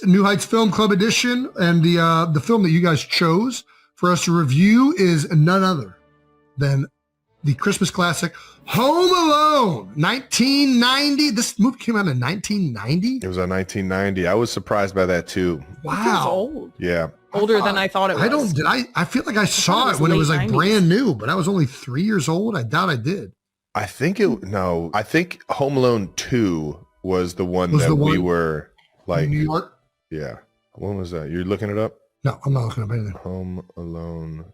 New Heights Film Club edition, and the film that you guys chose for us to review is none other than the Christmas classic Home Alone, 1990. This movie came out in 1990. It was on 1990. I was surprised by that too. Wow, It's old. Yeah, Older than I thought it was. I feel like I saw it when it was like 90s. brand new, but I was only 3 years old. I doubt I did. I think Home Alone 2 was the one we were like, In New York? yeah. When was that? You're looking it up? No, I'm not looking up anything. Home Alone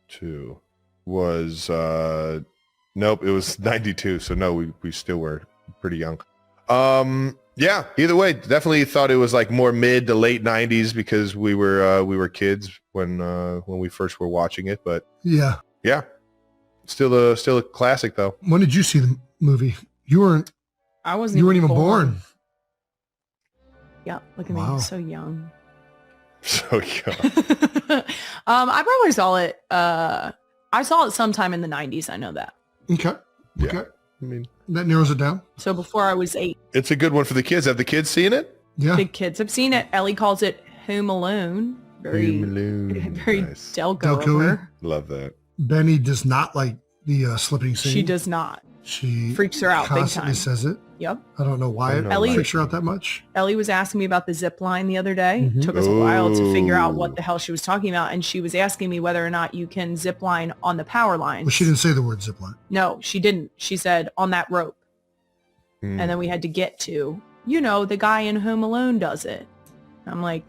2 was, nope, it was 92. So no, we still were pretty young. Yeah, either way, definitely thought it was like more mid to late 90s because we were kids when we first were watching it. But Yeah. still a classic though. When did you see the movie? You weren't even born. Yeah, look at Wow. me, so young. So yeah. I probably saw it. I saw it sometime in the 90s. I know that. Okay. Yeah. Okay. I mean, That narrows it down. So before I was 8. it's a good one for the kids. Have the kids seen it? Yeah. The kids have seen it. Ellie calls it Home Alone. Very Home Alone. very Nice. Delco of Delco-y. her. Love that. Benny does not like the slipping scene. She does not. She Freaks her out big constantly time. says it. Yep. I don't know why it Ellie- freaks her out that much. Ellie was asking me about the zip line the other day. Mhm. Took us a while to figure out Ooh. what the hell she was talking about. And she was asking me whether or not you can zip line on the power lines. Well, she didn't say the word zip line. No, she didn't. She said on that rope. Mm. And then we had to get to, the guy in Home Alone does it. I'm like,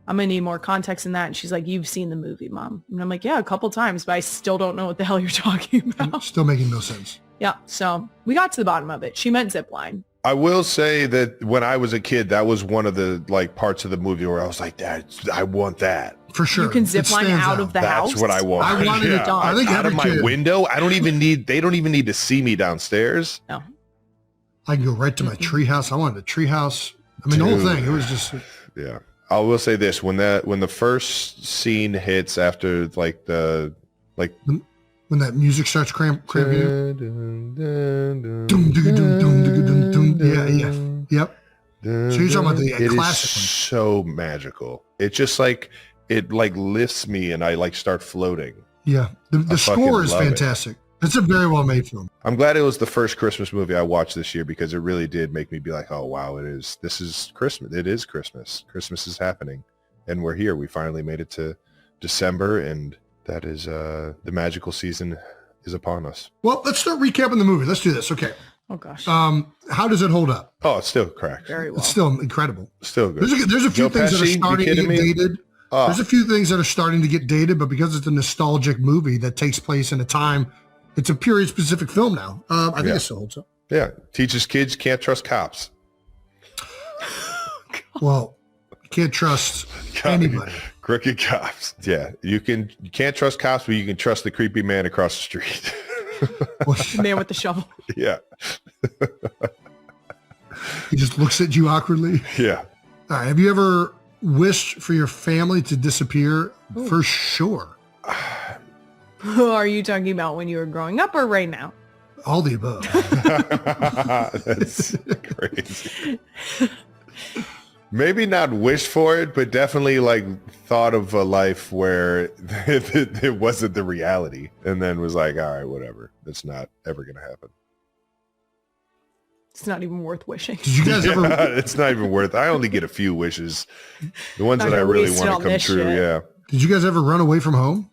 I'm going to need more context in that. And she's like, you've seen the movie, Mom. And I'm like, yeah, a couple times, but I still don't know what the hell you're talking about. Still making no sense. Yeah. So we got to the bottom of it. She meant zip line. I will say that when I was a kid, that was one of the like parts of the movie where I was like, Dad, I want that. For sure. You can It zip line stands out of the house. That's what I want. I wanted it done. I think out of every my kid- window. They don't even need to see me downstairs. No. I can go right to my treehouse. I wanted a treehouse. I mean, the whole Dude. thing. It was just... Yeah. I will say this, when the first scene hits after like the When that music starts cramping. Yep. So you're talking about the it is classic one. so magical. It's just like it like lifts me and I like start floating. Yeah. The I score fucking is love it. fantastic. It's a very well made film. I'm glad it was the first Christmas movie I watched this year because it really did make me be like, oh wow, this is Christmas. It is Christmas. Christmas is happening. And we're here. We finally made it to December, and that is the magical season is upon us. Well, let's start recapping the movie. Let's do this. Okay. Oh, gosh. How does it hold up? Oh, it's still correct. Very well. It's still incredible. Still good. There's a few Joe things that are Pesci, you starting to kidding get me? dated. Oh. There's a few things that are starting to get dated, but because it's a nostalgic movie that takes place in a time, it's a period specific film now. I think Yeah. it still holds up. Yeah. Teaches kids can't trust cops. Well, you can't trust anybody. Crooked cops. Yeah. You can't trust cops, but you can trust the creepy man across the street. Well, The man with the shovel. Yeah. he just looks at you awkwardly. Yeah. All right. Have you ever wished for your family to disappear? Ooh. For sure. Are you talking about when you were growing up or right now? All the above. That's crazy. Maybe not wish for it, but definitely like thought of a life where it wasn't the reality, and then was like, all right, whatever. That's not ever going to happen. It's not even worth wishing. Did you guys ever? It's not even worth. I only get a few wishes. The ones Not that I gonna really waste it want on to come this true. shit. Yeah. Did you guys ever run away from home?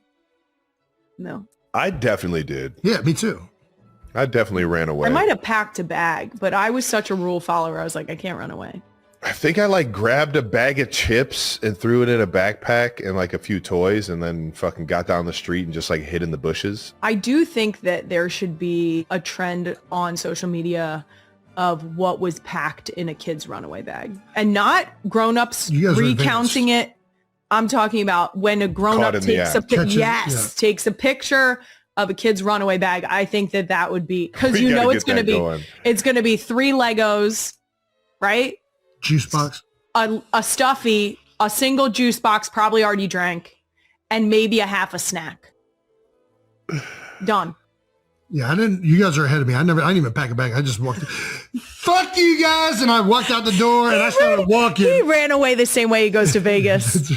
No. I definitely did. Yeah, me too. I definitely ran away. I might have packed a bag, but I was such a rule follower. I was like, I can't run away. I think I like grabbed a bag of chips and threw it in a backpack and like a few toys, and then fucking got down the street and just like hid in the bushes. I do think that there should be a trend on social media of what was packed in a kid's runaway bag, and not grown-ups You guys are recounting it. I'm talking about when a grown-up Caught in the takes a act. Catch it, takes a picture of a kid's runaway bag. I think that would be, because We you gotta know get it's going to that be going. it's going to be 3 Legos, right? Juice box. A stuffy, a single juice box probably already drank, and maybe a half a snack. Done. Yeah, I didn't. You guys are ahead of me. I didn't even pack a bag. I just walked. Fuck you guys! And I walked out the door and I started walking. He ran away the same way he goes to Vegas.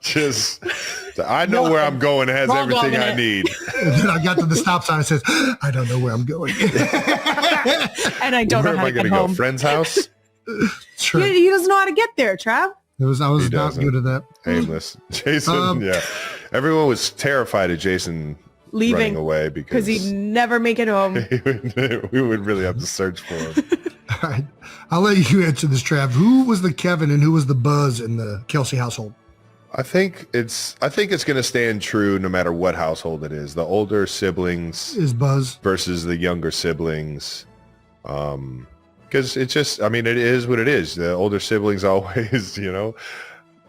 Just, I know where I'm going. It has everything I need. And then I got to the stop sign and says, I don't know where I'm going. And I don't know how to get home. Go? Friend's house? Sure. He doesn't know how to get there, Trav. I was not good at that. Aimless. Jason, yeah. Everyone was terrified of Jason running away because he'd never make it home. We would really have to search for him. All right. I'll let you answer this, Trav. Who was the Kevin and who was the Buzz in the Kelce household? I think it's going to stand true no matter what household it is. The older siblings is Buzz versus the younger siblings. Because it's just, I mean, it is what it is. The older siblings always,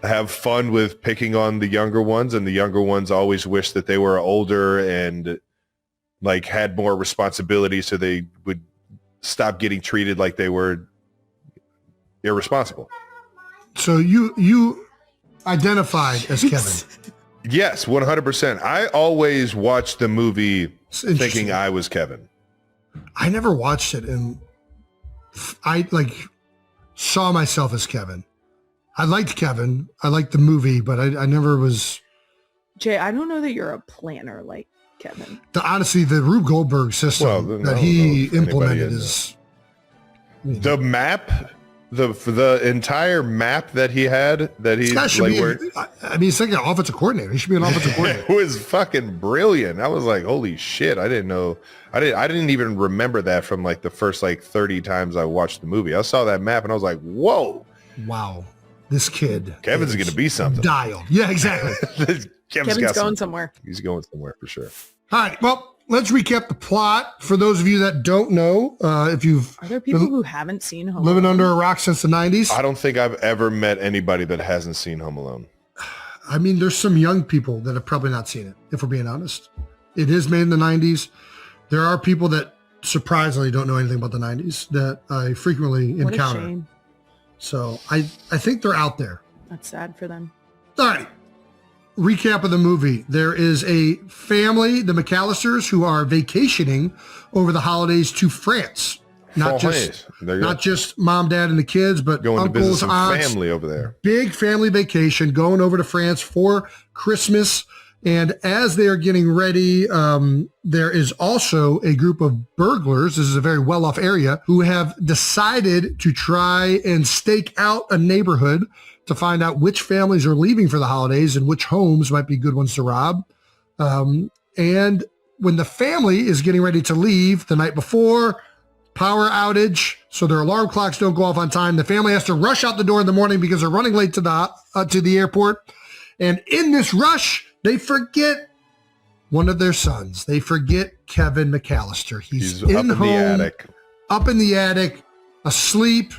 have fun with picking on the younger ones, and the younger ones always wish that they were older and like had more responsibility so they would stop getting treated like they were irresponsible. So you identified as Kevin. Yes, 100%. I always watched the movie thinking I was Kevin. I never watched it, and I saw myself as Kevin. I liked Kevin. I liked the movie, but I never was. Jay, I don't know that you're a planner like Kevin. Honestly, the Rube Goldberg system that he implemented is the map. The entire map that he had he's like an offensive coordinator. He should be an offensive coordinator. It was fucking brilliant. I was like, holy shit. I didn't know. I didn't even remember that from like the first 30 times I watched the movie. I saw that map and I was like, whoa. Wow. This kid. Kevin's going to be something. Dialed. Yeah, exactly. Kevin's going somewhere. He's going somewhere for sure. All right. Well, let's recap the plot for those of you that don't know. Are there people who haven't seen Home living Alone? Under a rock since the 90s? I don't think I've ever met anybody that hasn't seen Home Alone. I mean, there's some young people that have probably not seen it, if we're being honest. It is made in the 90s. There are people that surprisingly don't know anything about the 90s that I frequently encounter. What a shame. So I think they're out there. That's sad for them. All right. Recap of the movie. There is a family, the McAllisters, who are vacationing over the holidays to France. Not just mom, dad, and the kids, but going uncles, to visit some aunts, family over there. Big family vacation, going over to France for Christmas. And as they are getting ready, there is also a group of burglars. This is a very well-off area who have decided to try and stake out a neighborhood to find out which families are leaving for the holidays and which homes might be good ones to rob. And when the family is getting ready to leave the night before, power outage, so their alarm clocks don't go off on time. The family has to rush out the door in the morning because they're running late to the airport. And in this rush, they forget one of their sons. They forget Kevin McAllister. He's in up in the attic, asleep.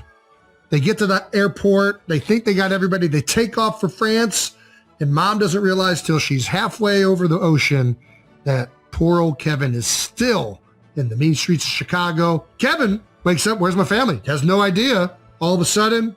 They get to the airport. They think they got everybody. They take off for France, and mom doesn't realize till she's halfway over the ocean that poor old Kevin is still in the mean streets of Chicago. Kevin wakes up. Where's my family? Has no idea. All of a sudden.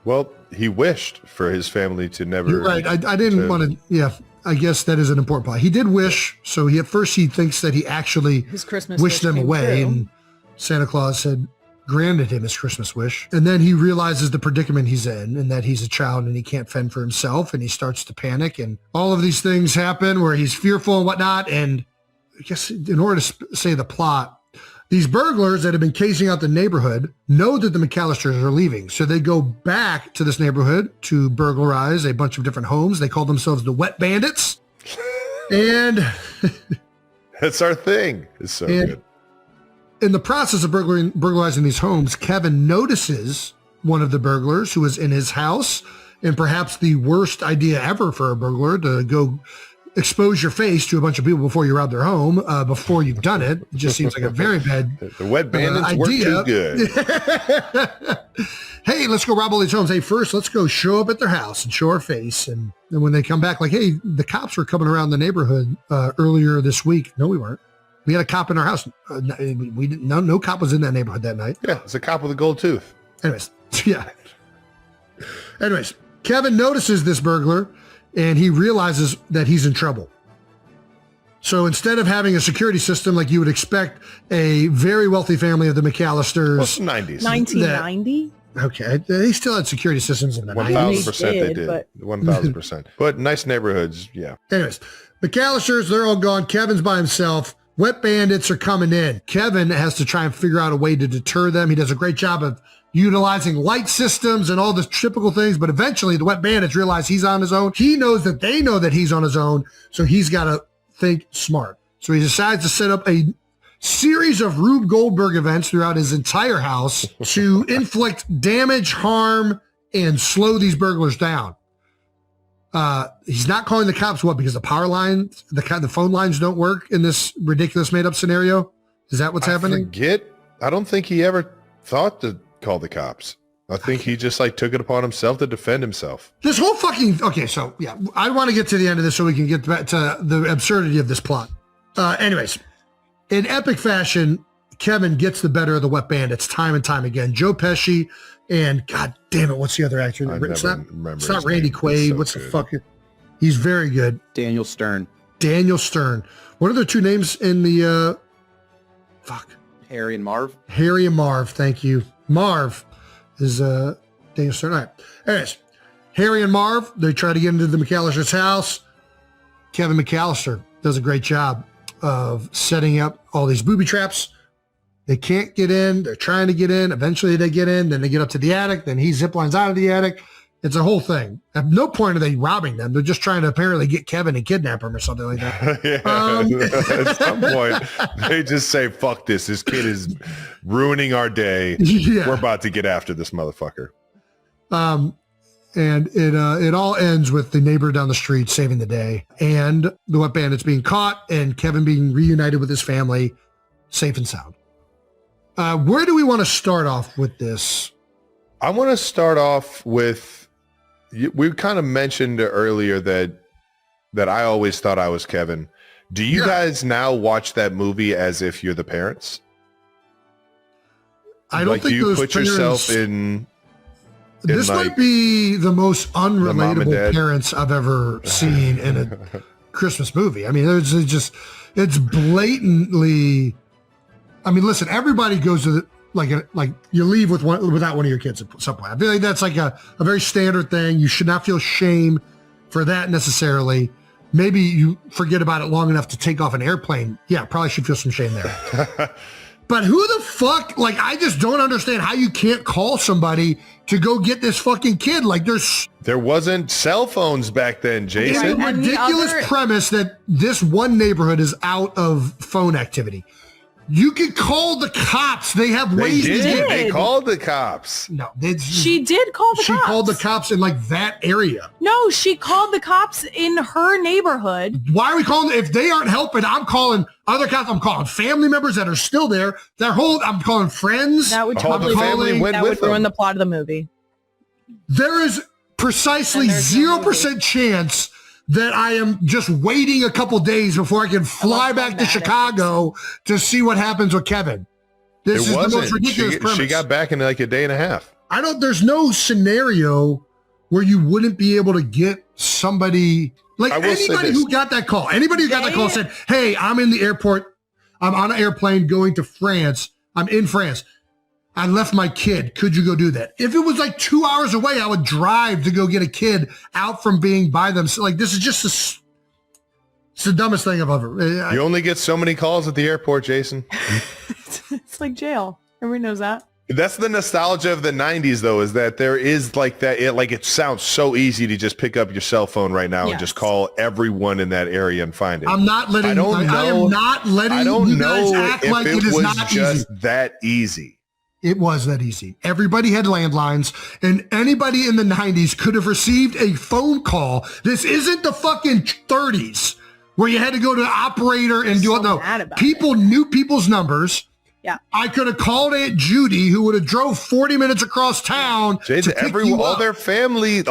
Well, he wished for his family to never. You're right. I didn't want to. Yeah. I guess that is an important part. He did wish, so at first he thinks that he actually his Christmas wished them away, true. and Santa Claus had granted him his Christmas wish. And then he realizes the predicament he's in, and that he's a child and he can't fend for himself, and he starts to panic, and all of these things happen where he's fearful and whatnot. And I guess in order to say the plot, these burglars that have been casing out the neighborhood know that the McAllisters are leaving. So they go back to this neighborhood to burglarize a bunch of different homes. They call themselves the Wet Bandits. And that's our thing. It's so good. In the process of burglarizing these homes, Kevin notices one of the burglars who is in his house, and perhaps the worst idea ever for a burglar to go expose your face to a bunch of people before you rob their home, before you've done it. It just seems like a very bad The Wet Bandits idea. work too good. Hey, let's go rob all these homes. Hey, first, let's go show up at their house and show our face. And then when they come back, like, hey, the cops were coming around the neighborhood earlier this week. No, we weren't. We had a cop in our house. We didn't. No cop was in that neighborhood that night. Yeah, it's a cop with a gold tooth. Anyways, yeah. Anyways, Kevin notices this burglar, and he realizes that he's in trouble. So instead of having a security system like you would expect a very wealthy family of the McAllisters. Well, it's 90s. 1990? Okay, they still had security systems in the 90s. 1,000% they did. 1,000%. But nice neighborhoods, yeah. Anyways, McAllisters, they're all gone. Kevin's by himself. Wet bandits are coming in. Kevin has to try and figure out a way to deter them. He does a great job of utilizing light systems and all the typical things, but eventually the wet bandits realize he's on his own. He knows that they know that he's on his own, so he's got to think smart. So he decides to set up a series of Rube Goldberg events throughout his entire house to inflict damage, harm, and slow these burglars down. He's not calling the cops, what, because the power lines, the phone lines don't work in this ridiculous made-up scenario? Is that what's happening? I don't think he ever thought to call the cops. I think he just like took it upon himself to defend himself. This whole fucking, okay, so yeah, I want to get to the end of this so we can get back to the absurdity of this plot. Anyways, in epic fashion, Kevin gets the better of the wet bandits time and time again. Joe Pesci and, god damn it, what's the other actor? It's not Randy Quaid. So what's good. The fuck? He's very good. Daniel Stern. What are their two names in the, Harry and Marv. Harry and Marv, thank you. Marv is Daniel Stern. All right. Anyways, Harry and Marv, they try to get into the McAllister's house. Kevin McAllister does a great job of setting up all these booby traps. They can't get in. They're trying to get in. Eventually they get in. Then they get up to the attic. Then he ziplines out of the attic. It's a whole thing. At no point are they robbing them. They're just trying to apparently get Kevin and kidnap him or something like that. At some point, they just say, fuck this. This kid is ruining our day. Yeah. We're about to get after this motherfucker. And it all ends with the neighbor down the street saving the day and the wet bandits being caught and Kevin being reunited with his family safe and sound. Where do we want to start off with this? I want to start off with, we kind of mentioned earlier that I always thought I was Kevin. Do you guys now watch that movie as if you're the parents? I don't think do you those put parents, yourself in this like, might be the most mom and unrelatable dad? Parents I've ever seen in a Christmas movie. I mean, it's blatantly, I mean, listen, everybody goes to the, like you leave without one of your kids at some point. I feel like that's like a very standard thing. You should not feel shame for that necessarily. Maybe you forget about it long enough to take off an airplane. Yeah, probably should feel some shame there. But who the fuck, like, I just don't understand how you can't call somebody to go get this fucking kid. Like, there wasn't cell phones back then, Jason. It's a ridiculous premise that this one neighborhood is out of phone activity. You could call the cops. They have ways to get. They called the cops. No, she did call the cops. She called the cops in like that area. No, she called the cops in her neighborhood. Why are we calling? If they aren't helping, I'm calling other cops. I'm calling family members that are still there. I'm calling friends. That would totally ruin the plot of the movie. There is precisely 0% chance that I am just waiting a couple days before I can fly back to Chicago to see what happens with Kevin. This is the most ridiculous premise. She got back in like a day and a half. There's no scenario where you wouldn't be able to get somebody, like anybody who got that call. Anybody who got that call said, hey, I'm in the airport. I'm on an airplane going to France. I'm in France. I left my kid. Could you go do that? If it was like 2 hours away, I would drive to go get a kid out from being by them. So like, this is just it's the dumbest thing I've ever. You only get so many calls at the airport, Jason. It's like jail. Everybody knows that. That's the nostalgia of the 90s, though, is that there is like that. It sounds so easy to just pick up your cell phone right now and just call everyone in that area and find it. I'm not letting. I am not letting you guys act like it is not just easy. That easy. It was that easy. Everybody had landlines, and anybody in the 90s could have received a phone call. This isn't the fucking 30s where you had to go to the operator and do it. No, people knew people's numbers. Yeah. I could have called Aunt Judy, who would have drove 40 minutes across town. All their family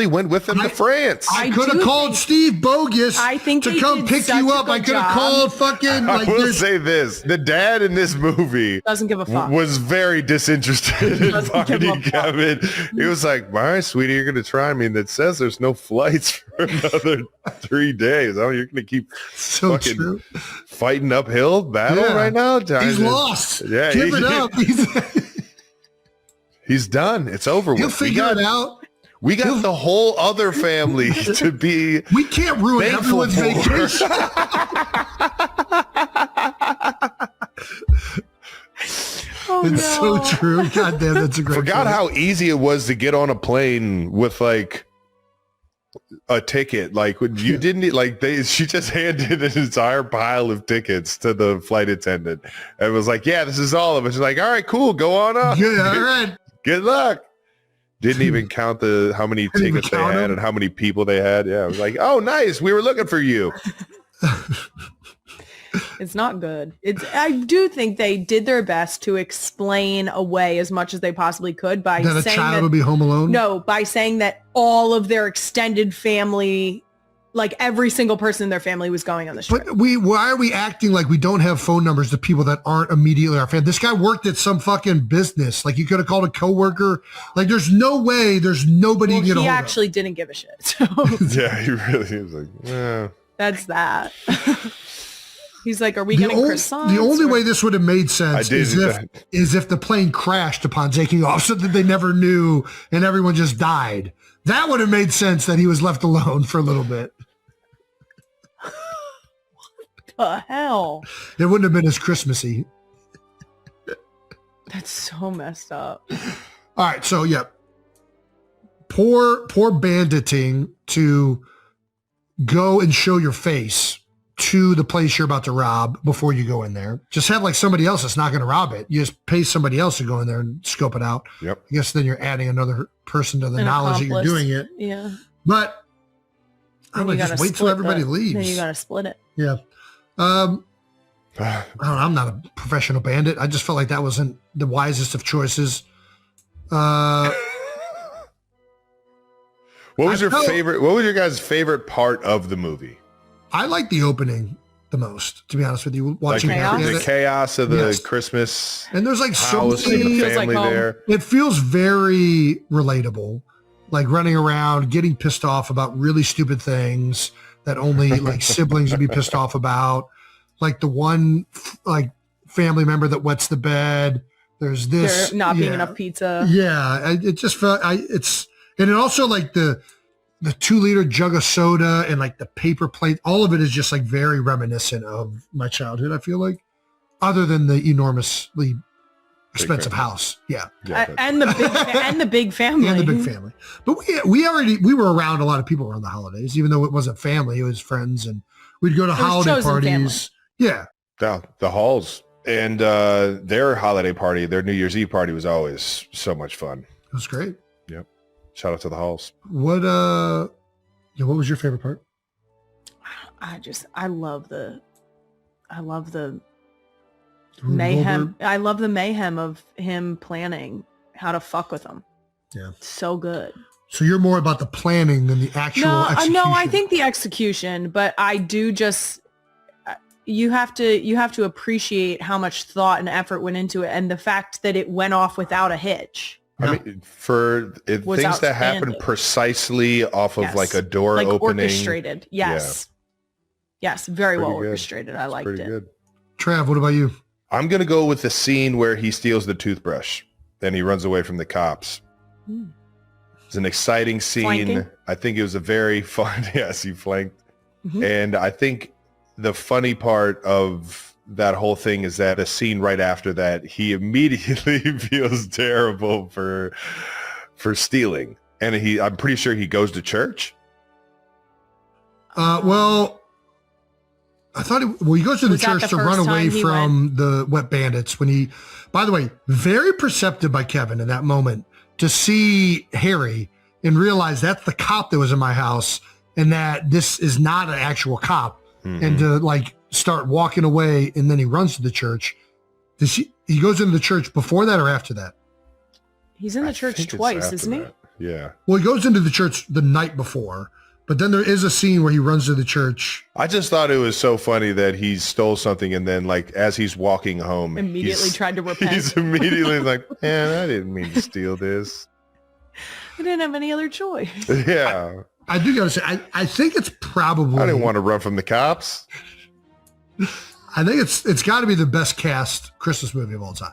went with them to France. I could have called Steve Bogus to come pick you up. I could have called fucking. I will say this: the dad in this movie doesn't give a fuck. Was very disinterested in finding Kevin. He was like, "All right, sweetie, you're gonna try. I mean, that says there's no flights for another 3 days. Oh, you're gonna keep fucking fighting uphill battle right now. He's lost. Yeah, give it up. He's done. It's over with. He'll figure it out. We got the whole other family to be. We can't ruin everyone's vacation. It's so true. God damn, that's a great. Forgot how easy it was to get on a plane with like a ticket. Like when you didn't like she just handed an entire pile of tickets to the flight attendant and was like, yeah, this is all of us. She's like, all right, cool, go on up. Yeah, all right. Good luck. Didn't even count how many tickets they had and how many people they had. Yeah, I was like, oh, nice. We were looking for you. It's not good. I do think they did their best to explain away as much as they possibly could by saying that a child would be home alone. No, by saying that all of their extended family, like every single person in their family, was going on this trip. But why are we acting like we don't have phone numbers to people that aren't immediately our family? This guy worked at some fucking business. Like you could have called a coworker. Like there's no way. There's nobody you can get a hold of. He actually didn't give a shit. So. Yeah, he really was like, yeah. That's that. He's like, are we getting croissants? The only way this would have made sense is if the plane crashed upon taking off so that they never knew and everyone just died. That would have made sense that he was left alone for a little bit. What the hell? It wouldn't have been as Christmassy. That's so messed up. All right. So, yeah. Poor banditing to go and show your face to the place you're about to rob before you go in there. Just have like somebody else that's not going to rob it. You just pay somebody else to go in there and scope it out. Yep. I guess then you're adding another person to the knowledge that you're doing it. Yeah. But I would just wait till everybody leaves. Then you got to split it. Yeah. I don't know, I'm not a professional bandit. I just felt like that wasn't the wisest of choices. What was your favorite? What was your guys' favorite part of the movie? I like the opening the most, to be honest with you. Watching the chaos of the Christmas, and there's like so many family there. It feels very relatable, like running around, getting pissed off about really stupid things that only like siblings would be pissed off about. Like the one like family member that wets the bed. There's this there not being enough pizza. Yeah, it just felt and it also like the 2-liter jug of soda and like the paper plate, all of it is just like very reminiscent of my childhood, I feel like, other than the enormously expensive house. Yeah. And the big family. And the big family. But we were around a lot of people around the holidays, even though it wasn't family, it was friends, and we'd go to holiday parties. Family. Yeah. The Halls and their holiday party, their New Year's Eve party was always so much fun. It was great. Yep. Shout out to the Halls. What was your favorite part? I love the mayhem. I love the mayhem of him planning how to fuck with them. Yeah. So good. So you're more about the planning than the actual execution. No, I think the execution, but I do just you have to appreciate how much thought and effort went into it, and the fact that it went off without a hitch. I mean, for things that happen precisely off of like a door like opening. Orchestrated. Yes. Yeah. Yes. Very well orchestrated. I liked it. Good. Trav, what about you? I'm going to go with the scene where he steals the toothbrush. Then he runs away from the cops. It's an exciting scene. Flanking? I think it was a very fun. Yes, he flanked. Mm-hmm. And I think the funny part of that whole thing is that a scene right after that, he immediately feels terrible for stealing. And I'm pretty sure he goes to church. Well, I thought he goes to the church to run away from the wet bandits by the way, very perceptive by Kevin in that moment to see Harry and realize that's the cop that was in my house and that this is not an actual cop. Mm-hmm. And to like start walking away, and then he runs to the church. He goes into the church before that or after that? He's in the church twice, isn't he? Yeah. Well, he goes into the church the night before, but then there is a scene where he runs to the church. I just thought it was so funny that he stole something and then like as he's walking home, Immediately tried to repent. He's immediately like, man, I didn't mean to steal this. I didn't have any other choice. Yeah. I do gotta say, I think it's probably. I didn't want to run from the cops. I think it's got to be the best cast Christmas movie of all time.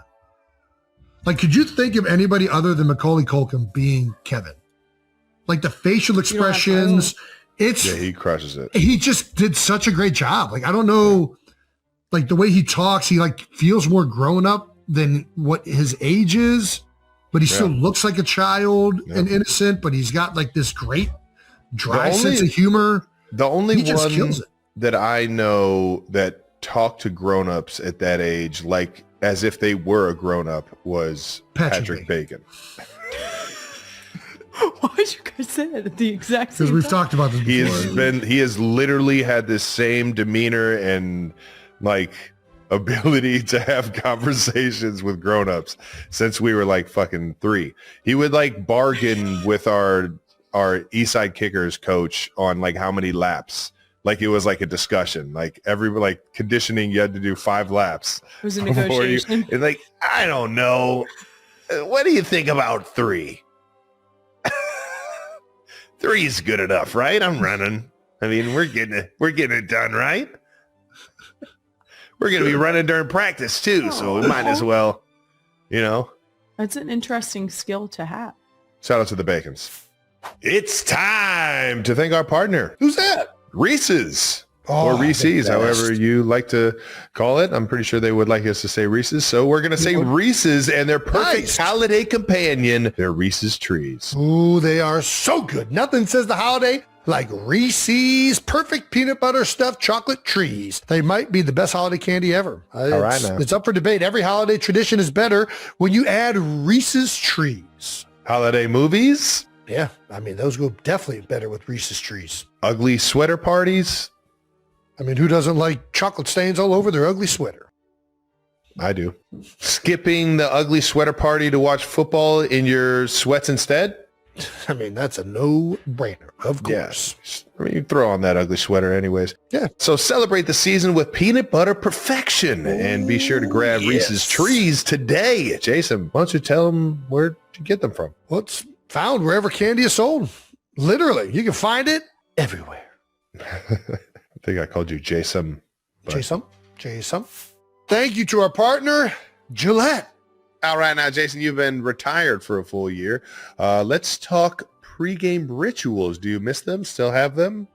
Like, could you think of anybody other than Macaulay Culkin being Kevin? Like the facial expressions, Yeah, he crushes it. He just did such a great job. Like, I don't know, like the way he talks, he like feels more grown up than what his age is, but he still looks like a child and innocent, but he's got like this great dry sense of humor. The only just kills one it. that I know that talked to grown-ups at that age, like as if they were a grown-up, was Patrick Bacon. Why did you guys say it at the exact same Because we've time? talked about this before. He has literally had this same demeanor and like ability to have conversations with grown-ups since we were like fucking 3. He would like bargain with our Eastside Kickers coach on like how many laps. Like it was like a discussion, like like conditioning, you had to do 5 laps. It was a negotiation. And like, I don't know. What do you think about 3? 3 is good enough, right? I'm running. I mean, we're getting it done, right? We're going to be running during practice too. So we might as well, That's an interesting skill to have. Shout out to the Bacons. It's time to thank our partner. Who's that? Reese's or Reese's, however you like to call it. I'm pretty sure they would like us to say Reese's. So we're going to say Reese's and their perfect holiday companion, their Reese's Trees. Ooh, they are so good. Nothing says the holiday like Reese's perfect peanut butter stuffed chocolate trees. They might be the best holiday candy ever. It's up for debate. Every holiday tradition is better when you add Reese's Trees. Holiday movies? Yeah, I mean, those go definitely better with Reese's Trees. Ugly sweater parties? I mean, who doesn't like chocolate stains all over their ugly sweater? I do. Skipping the ugly sweater party to watch football in your sweats instead? I mean, that's a no-brainer, of course. Yeah. I mean, you throw on that ugly sweater anyways. Yeah. So celebrate the season with peanut butter perfection and be sure to grab Reese's Trees today. Jason, why don't you tell them where to get them from? Well, it's found wherever candy is sold. Literally, you can find it everywhere. I think I called you Jason. Jason. Thank you to our partner, Gillette. All right, now, Jason, you've been retired for a full year. Let's talk pregame rituals. Do you miss them? Still have them?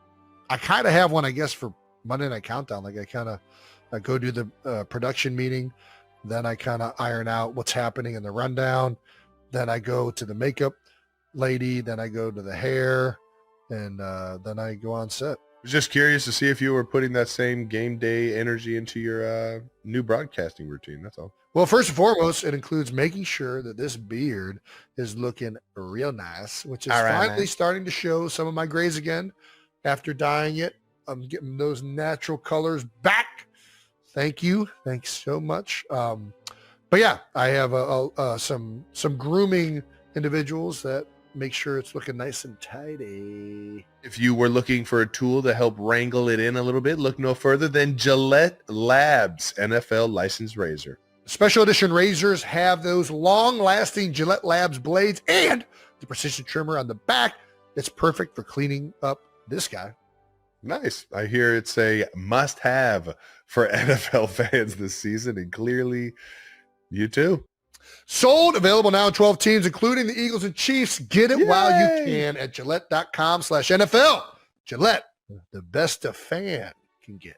I kind of have one, I guess, for Monday Night Countdown. Like I go do the production meeting. Then I kind of iron out what's happening in the rundown. Then I go to the makeup lady. Then I go to the hair. And then I go on set. I was just curious to see if you were putting that same game day energy into your new broadcasting routine. That's all. Well, first and foremost, it includes making sure that this beard is looking real nice, which is finally starting to show some of my grays again after dyeing it. I'm getting those natural colors back. Thank you. Thanks so much. But yeah, I have some grooming individuals that make sure it's looking nice and tidy. If you were looking for a tool to help wrangle it in a little bit, look no further than Gillette Labs NFL licensed razor. Special edition razors have those long-lasting Gillette Labs blades and the precision trimmer on the back. It's perfect for cleaning up this guy. Nice. I hear it's a must-have for NFL fans this season, and clearly you too. Sold, available now in 12 teams, including the Eagles and Chiefs. Get it while you can at Gillette.com/NFL. Gillette, the best a fan can get.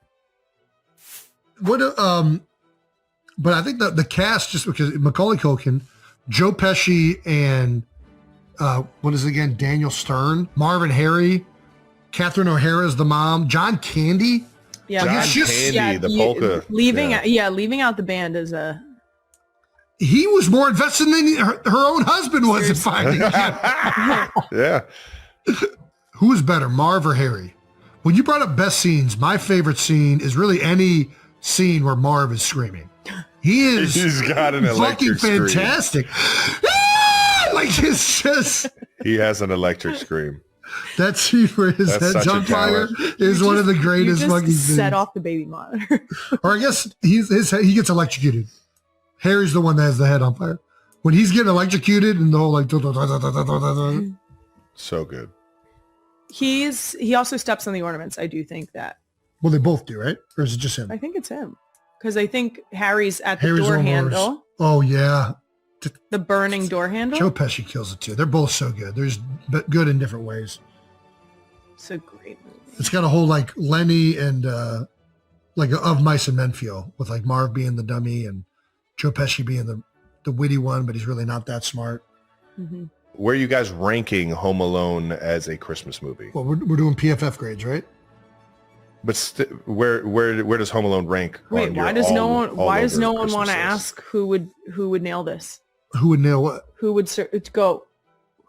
But I think the cast, just because Macaulay Culkin, Joe Pesci, and what is it again? Daniel Stern, Marvin Harry, Catherine O'Hara is the mom, John Candy. Yeah, John Candy, the polka. Leaving out the band is a. He was more invested than her own husband was in finding him. Yeah. Who was better, Marv or Harry? When you brought up best scenes, my favorite scene is really any scene where Marv is screaming. He is He's got an fucking electric scream. fantastic. Like it's just He has an electric scream. that scene where his That's head's such a on fire talent. is one of the greatest you fucking just things. set off the baby monitor. Or I guess he gets electrocuted. Harry's the one that has the head on fire. When he's getting electrocuted and the whole like So good. He also steps on the ornaments. I do think that. well, they both do, right? Or is it just him? I think it's him. Because I think Harry's at the Harry's door on handle. Oh yeah, The burning door handle. Joe Pesci kills it too. They're both so good. They're just good in different ways. It's a great movie. It's got a whole like Lenny and like Of Mice and Men feel with like Marv being the dummy and Joe Pesci being the witty one, but he's really not that smart. Mm-hmm. Where are you guys ranking Home Alone as a Christmas movie? Well, we're doing PFF grades, right? But where does Home Alone rank? Wait, on your why does no one? all Why does over no one Christmas want to list? ask who would nail this? Who would nail what? Who would go?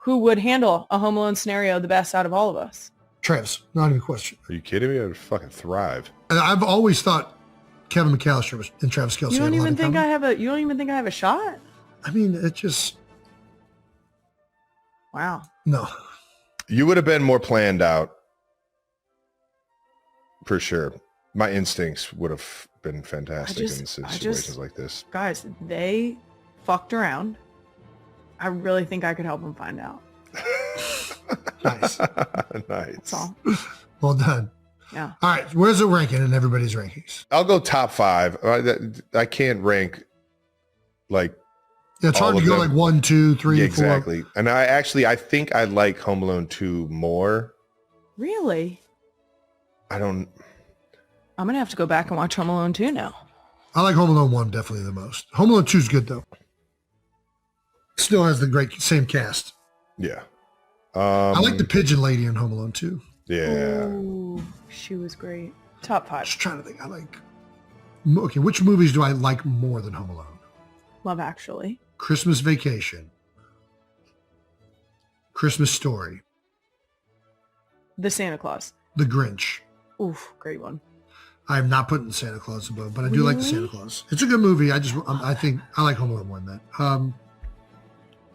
Who would handle a Home Alone scenario the best out of all of us? Travis, not even a question. Are you kidding me? I'd fucking thrive. And I've always thought Kevin McAllister was and Travis Kelce. You don't had a lot even in think common. I have a. You don't even think I have a shot? I mean, it just Wow. no. You would have been more planned out, for sure. My instincts would have been fantastic in situations like this. Guys, they fucked around. I really think I could help them find out. Nice. Nice. That's all. Well done. Yeah. All right, where's it ranking in everybody's rankings? I'll go top 5. I can't rank like Yeah, it's hard all to of go them. like 1, 2, 3, 4. exactly. And I think I like Home Alone 2 more. Really? I'm gonna have to go back and watch Home Alone 2 now. I like Home Alone 1 definitely the most. Home Alone 2 is good though. Still has the great same cast. Yeah. I like the pigeon lady in Home Alone 2. Yeah. Ooh, she was great. Top 5. Just trying to think. I like. Okay, which movies do I like more than Home Alone? Love Actually. Christmas Vacation. Christmas Story. The Santa Claus. The Grinch. Oof, great one. I'm not putting Santa Claus above, but I do like the Santa Claus. It's a good movie. I think I like Home Alone more than that.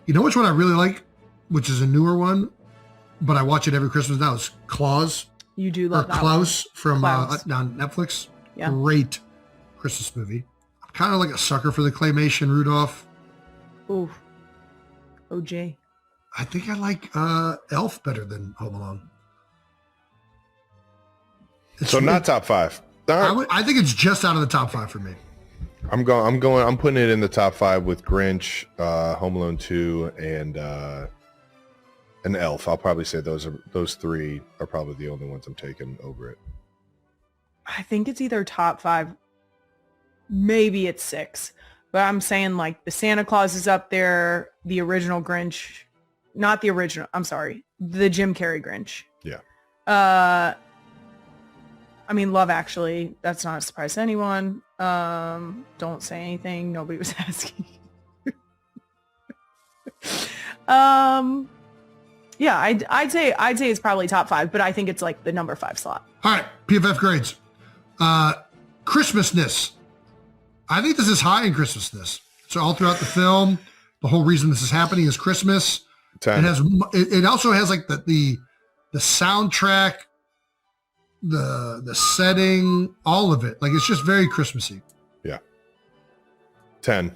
You know which one I really like, which is a newer one, but I watch it every Christmas now. It's Claus You do or love that Klaus from Klaus. on Netflix. Yeah. Great Christmas movie. I'm kind of like a sucker for the claymation Rudolph. one. Oof. OJ. I think I like Elf better than Home Alone. So not top 5. All right. I think it's just out of the top 5 for me. I'm putting it in the top 5 with Grinch, Home Alone 2, and Elf. I'll probably say those 3 are probably the only ones I'm taking over it. I think it's either top 5, maybe it's 6. But I'm saying like the Santa Claus is up there, the original Grinch, not the original, I'm sorry, the Jim Carrey Grinch. Yeah. I mean, Love Actually, that's not a surprise to anyone. Don't say anything. Nobody was asking. Yeah, I'd say it's probably top 5, but I think it's like the number 5 slot. All right, PFF grades. Christmasness. I think this is high in Christmasness. So all throughout the film, the whole reason this is happening is Christmas. 10. It also has like the soundtrack, the setting, all of it. Like it's just very Christmassy. Yeah. 10.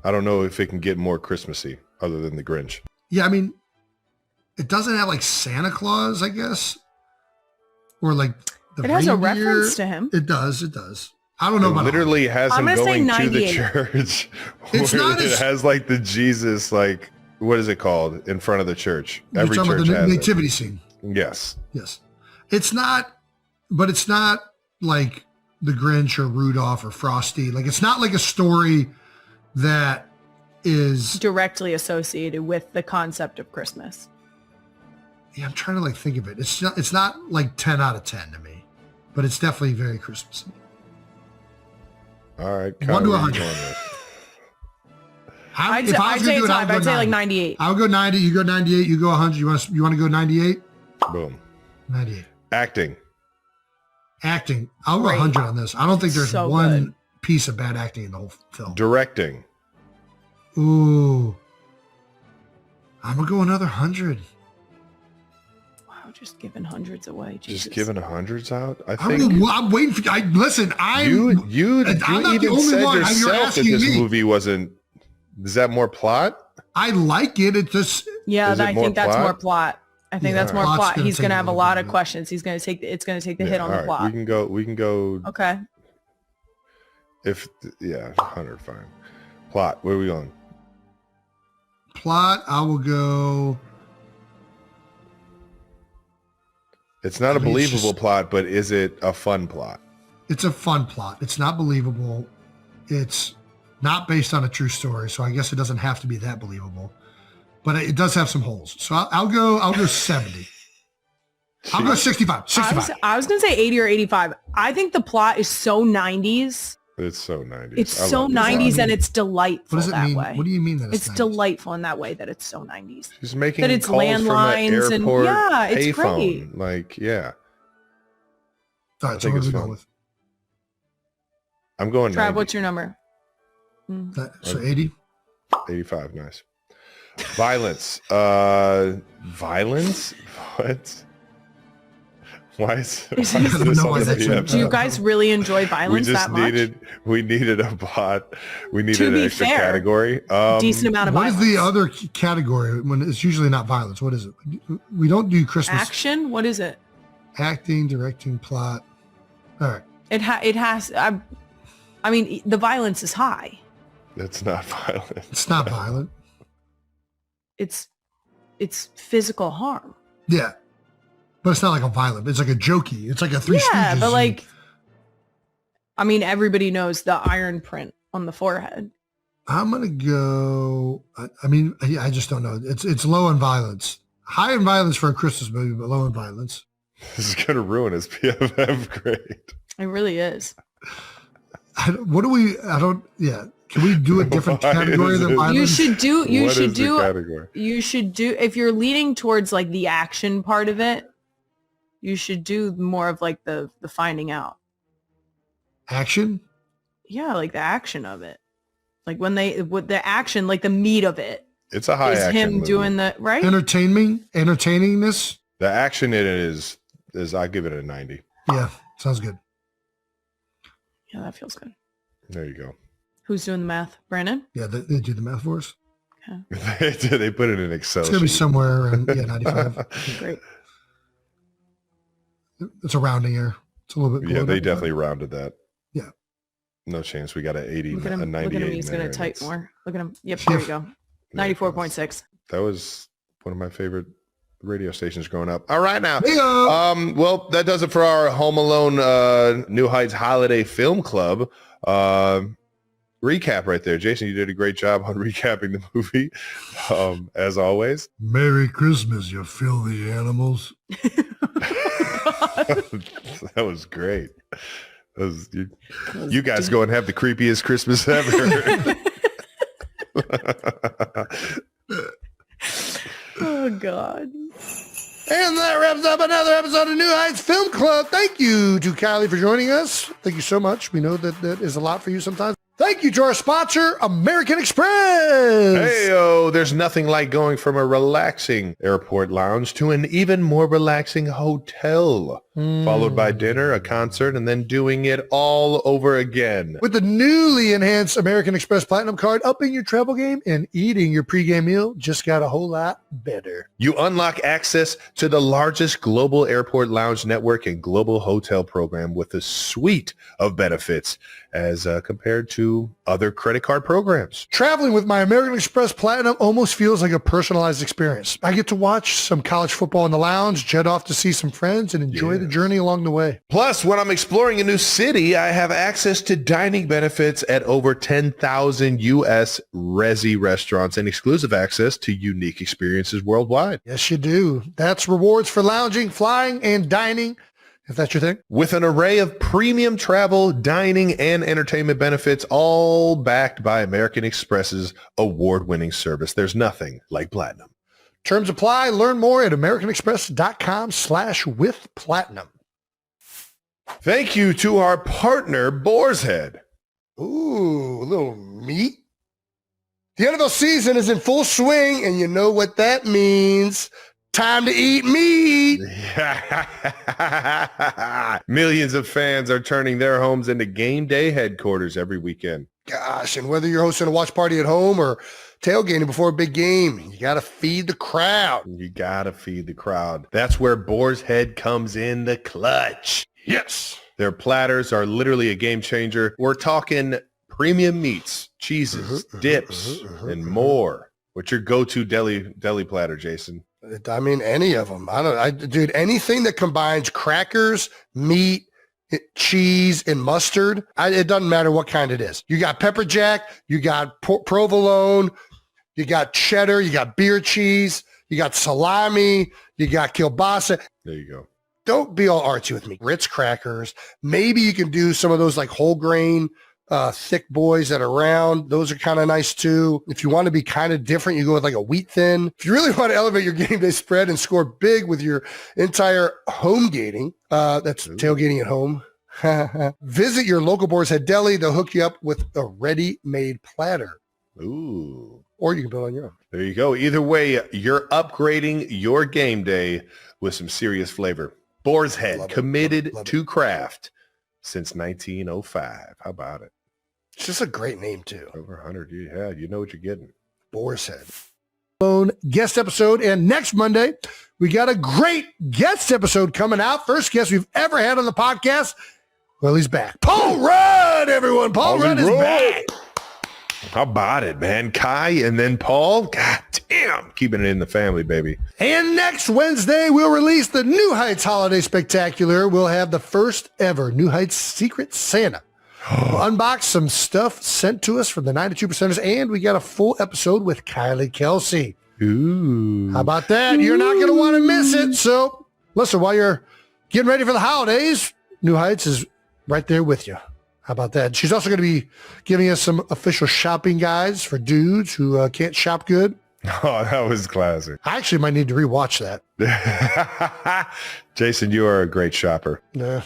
I don't know if it can get more Christmassy other than the Grinch. Yeah, I mean, it doesn't have like Santa Claus, I guess, or like the It has a reindeer. reference to him. It does. I don't know It about literally has I'm him gonna say going to the 98. church. It's where not it as- has like the Jesus, like what is it called, in front of the church? You're Every talking church about the has nativity scene. it. Yes. Yes. It's not like the Grinch or Rudolph or Frosty. Like it's not like a story that is, Directly associated with the concept of Christmas. yeah, I'm trying to like think of it. It's not like 10 out of 10 to me, but it's definitely very Christmassy. All right. 1 to Kylie, 100. going with. I'd say it's high, but I'd say like 98. I'll go 90. You go 98. You go 100. You want to go 98? Boom. 98. Acting. Acting. I'll go Great. 100 on this. I don't think there's So one good. piece of bad acting in the whole film. Directing. Ooh. I'm going to go another 100. Wow, just giving hundreds away. Jesus. Just giving hundreds out? I think... I'm waiting for... listen, You I'm even not the only said one. You're yourself that asking this me. movie wasn't... Is that more plot? I like it. It's just... Yeah, Is it I more think that's plot? more plot. I think Yeah, that's more plot's plot. gonna He's take going to a have a little lot bit of of it. questions. It's going to take the Yeah, hit on all the right. plot. We can go... Okay. If... Yeah, 100, fine. Plot. Where are we going? Plot, I will go... It's not a I mean, it's believable just- plot, but is it a fun plot? It's a fun plot. It's not believable. It's not based on a true story, so I guess it doesn't have to be that believable. But it does have some holes. So I'll go 70. I'll go 65. 65. I was going to say 80 or 85. I think the plot is so 90s. It's so 90s. It's I so love this 90s plot. and it's delightful What does it that mean? way. What do you mean that It's 90s? delightful in that way that it's so 90s. She's making That it's calls from an landlines and- airport yeah, it's payphone. great. Like, yeah. All I right, so think what it's are we fun. going with? I'm going Trav, 90. what's your number? Mm. So 80? 85, nice. Violence. Violence? What? Why is Is why it- is I don't this know on why the that's- PF? Do you guys really enjoy we violence just that much? needed a plot. We To needed an be extra fair, category. Decent amount of What is violence. the other category when it's usually not violence? What is it? We don't do Christmas Action? What is it? acting, directing, plot. All right. It has. I mean, the violence is high. It's not violent. It's not violent. It's physical harm. Yeah. But it's not like a violent. It's like a jokey. It's like a Three Yeah, Stooges. but like, I mean, everybody knows the iron print on the forehead. I'm going to go, I mean, I just don't know. It's low in violence. High in violence for a Christmas movie, but low in violence. This is going to ruin his PFF grade. It really is. Yeah. Can we do a different Why category is than it- violence? You should do. You What should is the do. category? You should do. If you're leaning towards like the action part of it, you should do more of like the finding out. Action? Yeah, like the action of it. Like when with the action, like the meat of it It's a high is action him movie. doing the right. Entertainingness? The action in it is I give it a 90. Yeah. Sounds good. Yeah, that feels good. There you go. Who's doing the math? Brandon? Yeah, they do the math for us. They put it in Excel. It's going to be sheet. somewhere around 95. Great. It's a rounding error. It's a little bit Yeah, below they that, definitely rounded that. Yeah. No chance. We got an 80, Look at him. a Look 98. at him. He's in there, going to and type it's- more. Look at him. Yep. There you go. 94.6. That was one of my favorite radio stations growing up. All right now. Hey-o. Well, that does it for our Home Alone New Heights Holiday Film Club. Recap right there. Jason, you did a great job on recapping the movie, as always. Merry Christmas, you filthy animals. That was great. You guys go and have the creepiest Christmas ever. Oh God. And that wraps up another episode of New Heights Film Club. Thank you to Kylie for joining us. Thank you so much. We know that is a lot for you sometimes. Thank you to our sponsor, American Express. Hey-o, there's nothing like going from a relaxing airport lounge to an even more relaxing hotel, followed by dinner, a concert, and then doing it all over again. With the newly enhanced American Express Platinum card, upping your travel game and eating your pregame meal just got a whole lot better. You unlock access to the largest global airport lounge network and global hotel program with a suite of benefits as compared to other credit card programs. Traveling with my American Express Platinum almost feels like a personalized experience. I get to watch some college football in the lounge, jet off to see some friends, and enjoy the journey along the way. Plus, when I'm exploring a new city, I have access to dining benefits at over 10,000 U.S. Resi restaurants and exclusive access to unique experiences worldwide. Yes, you do. That's rewards for lounging, flying, and dining, if that's your thing. With an array of premium travel, dining, and entertainment benefits, all backed by American Express's award-winning service. There's nothing like Platinum. Terms apply. Learn more at americanexpress.com/withplatinum. Thank you to our partner, Boar's Head. Ooh, a little meat. The NFL season is in full swing, and you know what that means. Time to eat meat. Millions of fans are turning their homes into game day headquarters every weekend. Gosh, and whether you're hosting a watch party at home or tailgating before a big game, you got to feed the crowd. You got to feed the crowd. That's where Boar's Head comes in the clutch. Yes. Their platters are literally a game changer. We're talking premium meats, cheeses, dips, and more. What's your go-to deli platter, Jason? I mean, any of them. Dude, anything that combines crackers, meat, cheese, and mustard. It doesn't matter what kind it is. You got pepper jack, you got provolone, you got cheddar, you got beer cheese, you got salami, you got kielbasa. There you go. Don't be all artsy with me. Ritz crackers. Maybe you can do some of those like whole grain, thick boys that are round. Those are kind of nice too. If you want to be kind of different, you go with like a wheat thin. If you really want to elevate your game day spread and score big with your entire home gating, that's tailgating at home. Visit your local Boar's Head Deli. They'll hook you up with a ready-made platter. Ooh. Or you can build on your own. There you go. Either way, you're upgrading your game day with some serious flavor. Boar's Head, committed to craft since 1905. How about it? It's just a great name, too. Over 100 years. Yeah, you know what you're getting. Boar's Head. Guest episode. And next Monday, we got a great guest episode coming out. First guest we've ever had on the podcast. Well, he's back. Paul Rudd, everyone. Paul Rudd is back. How about it, man? Kai and then Paul. God damn. Keeping it in the family, baby. And next Wednesday, we'll release the New Heights Holiday Spectacular. We'll have the first ever New Heights Secret Santa. We'll unbox some stuff sent to us from the 92%ers, and we got a full episode with Kylie Kelce. Ooh. How about that? You're not going to want to miss it. So listen, while you're getting ready for the holidays, New Heights is right there with you. How about that? She's also going to be giving us some official shopping guides for dudes who can't shop good. Oh, that was classic. I actually might need to rewatch that. Jason, you are a great shopper. Nah,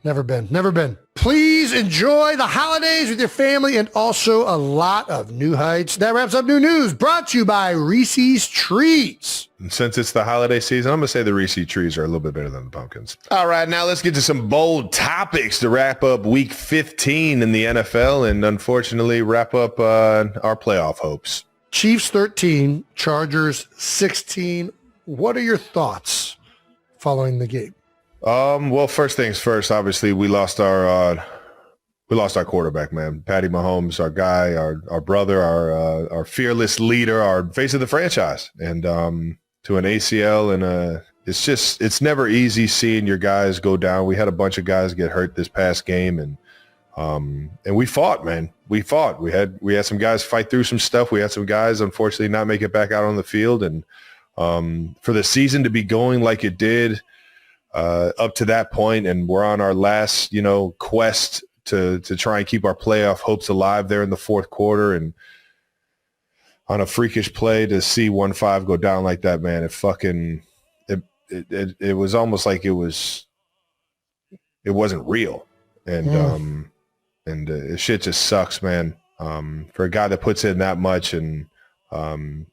never been. Please enjoy the holidays with your family and also a lot of New Heights. That wraps up New News, brought to you by Reese's Treats. And since it's the holiday season, I'm going to say the Reese's Trees are a little bit better than the pumpkins. All right, now let's get to some bold topics to wrap up week 15 in the NFL and unfortunately wrap up our playoff hopes. Chiefs 13, Chargers 16. What are your thoughts following the game? Well, first things first, obviously we lost our quarterback, man. Patty Mahomes, our guy, our brother, our fearless leader, our face of the franchise. And to an ACL and it's never easy seeing your guys go down. We had a bunch of guys get hurt this past game and we fought, man. We fought. We had some guys fight through some stuff. We had some guys unfortunately not make it back out on the field. And for the season to be going like it did, up to that point, and we're on our last, quest to try and keep our playoff hopes alive there in the fourth quarter, and on a freakish play to see 1-5 go down like that, man, it was almost like it wasn't real, and shit just sucks, man. For a guy that puts in that much and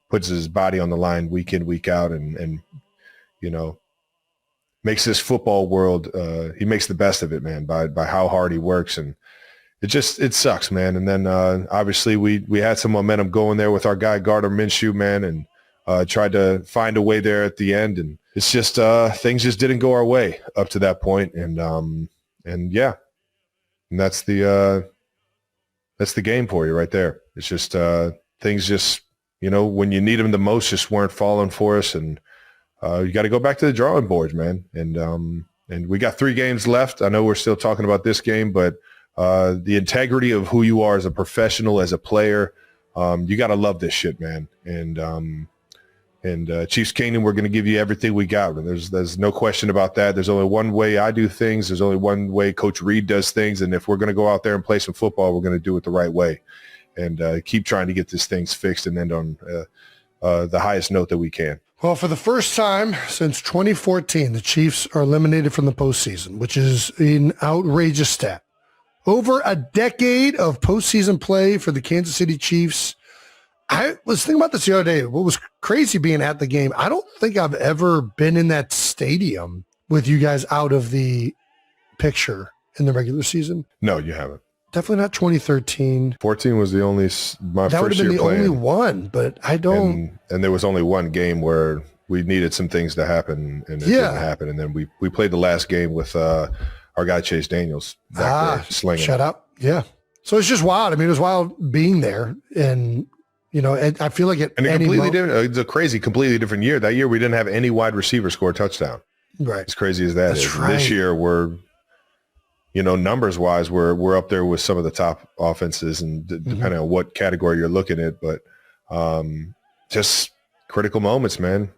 puts his body on the line week in, week out, and makes this football world, he makes the best of it, man, by how hard he works. And it sucks, man. And then obviously we had some momentum going there with our guy Gardner Minshew, man, and tried to find a way there at the end. And it's just things just didn't go our way up to that point. And yeah, and that's the game for you right there. It's just things just, when you need them the most, just weren't falling for us. And you got to go back to the drawing boards, man. And we got 3 games left. I know we're still talking about this game, but the integrity of who you are as a professional, as a player, you got to love this shit, man. And Chiefs Kingdom, we're going to give you everything we got. There's no question about that. There's only one way I do things. There's only one way Coach Reed does things. And if we're going to go out there and play some football, we're going to do it the right way and keep trying to get these things fixed and end on the highest note that we can. Well, for the first time since 2014, the Chiefs are eliminated from the postseason, which is an outrageous stat. Over a decade of postseason play for the Kansas City Chiefs. I was thinking about this the other day. What was crazy being at the game, I don't think I've ever been in that stadium with you guys out of the picture in the regular season. No, you haven't. Definitely not 2013. 14 was the only my that first year year playing. That would have been the only one, but I don't. And there was only one game where we needed some things to happen, and it didn't happen. And then we played the last game with our guy Chase Daniels back there slinging. Shut up. Yeah. So it's just wild. I mean, it was wild being there, and I feel like it's a crazy, completely different year. That year we didn't have any wide receiver score a touchdown. Right. As crazy as that is. Right. This year we're, numbers wise, we're up there with some of the top offenses, and depending on what category you're looking at, but just critical moments, man.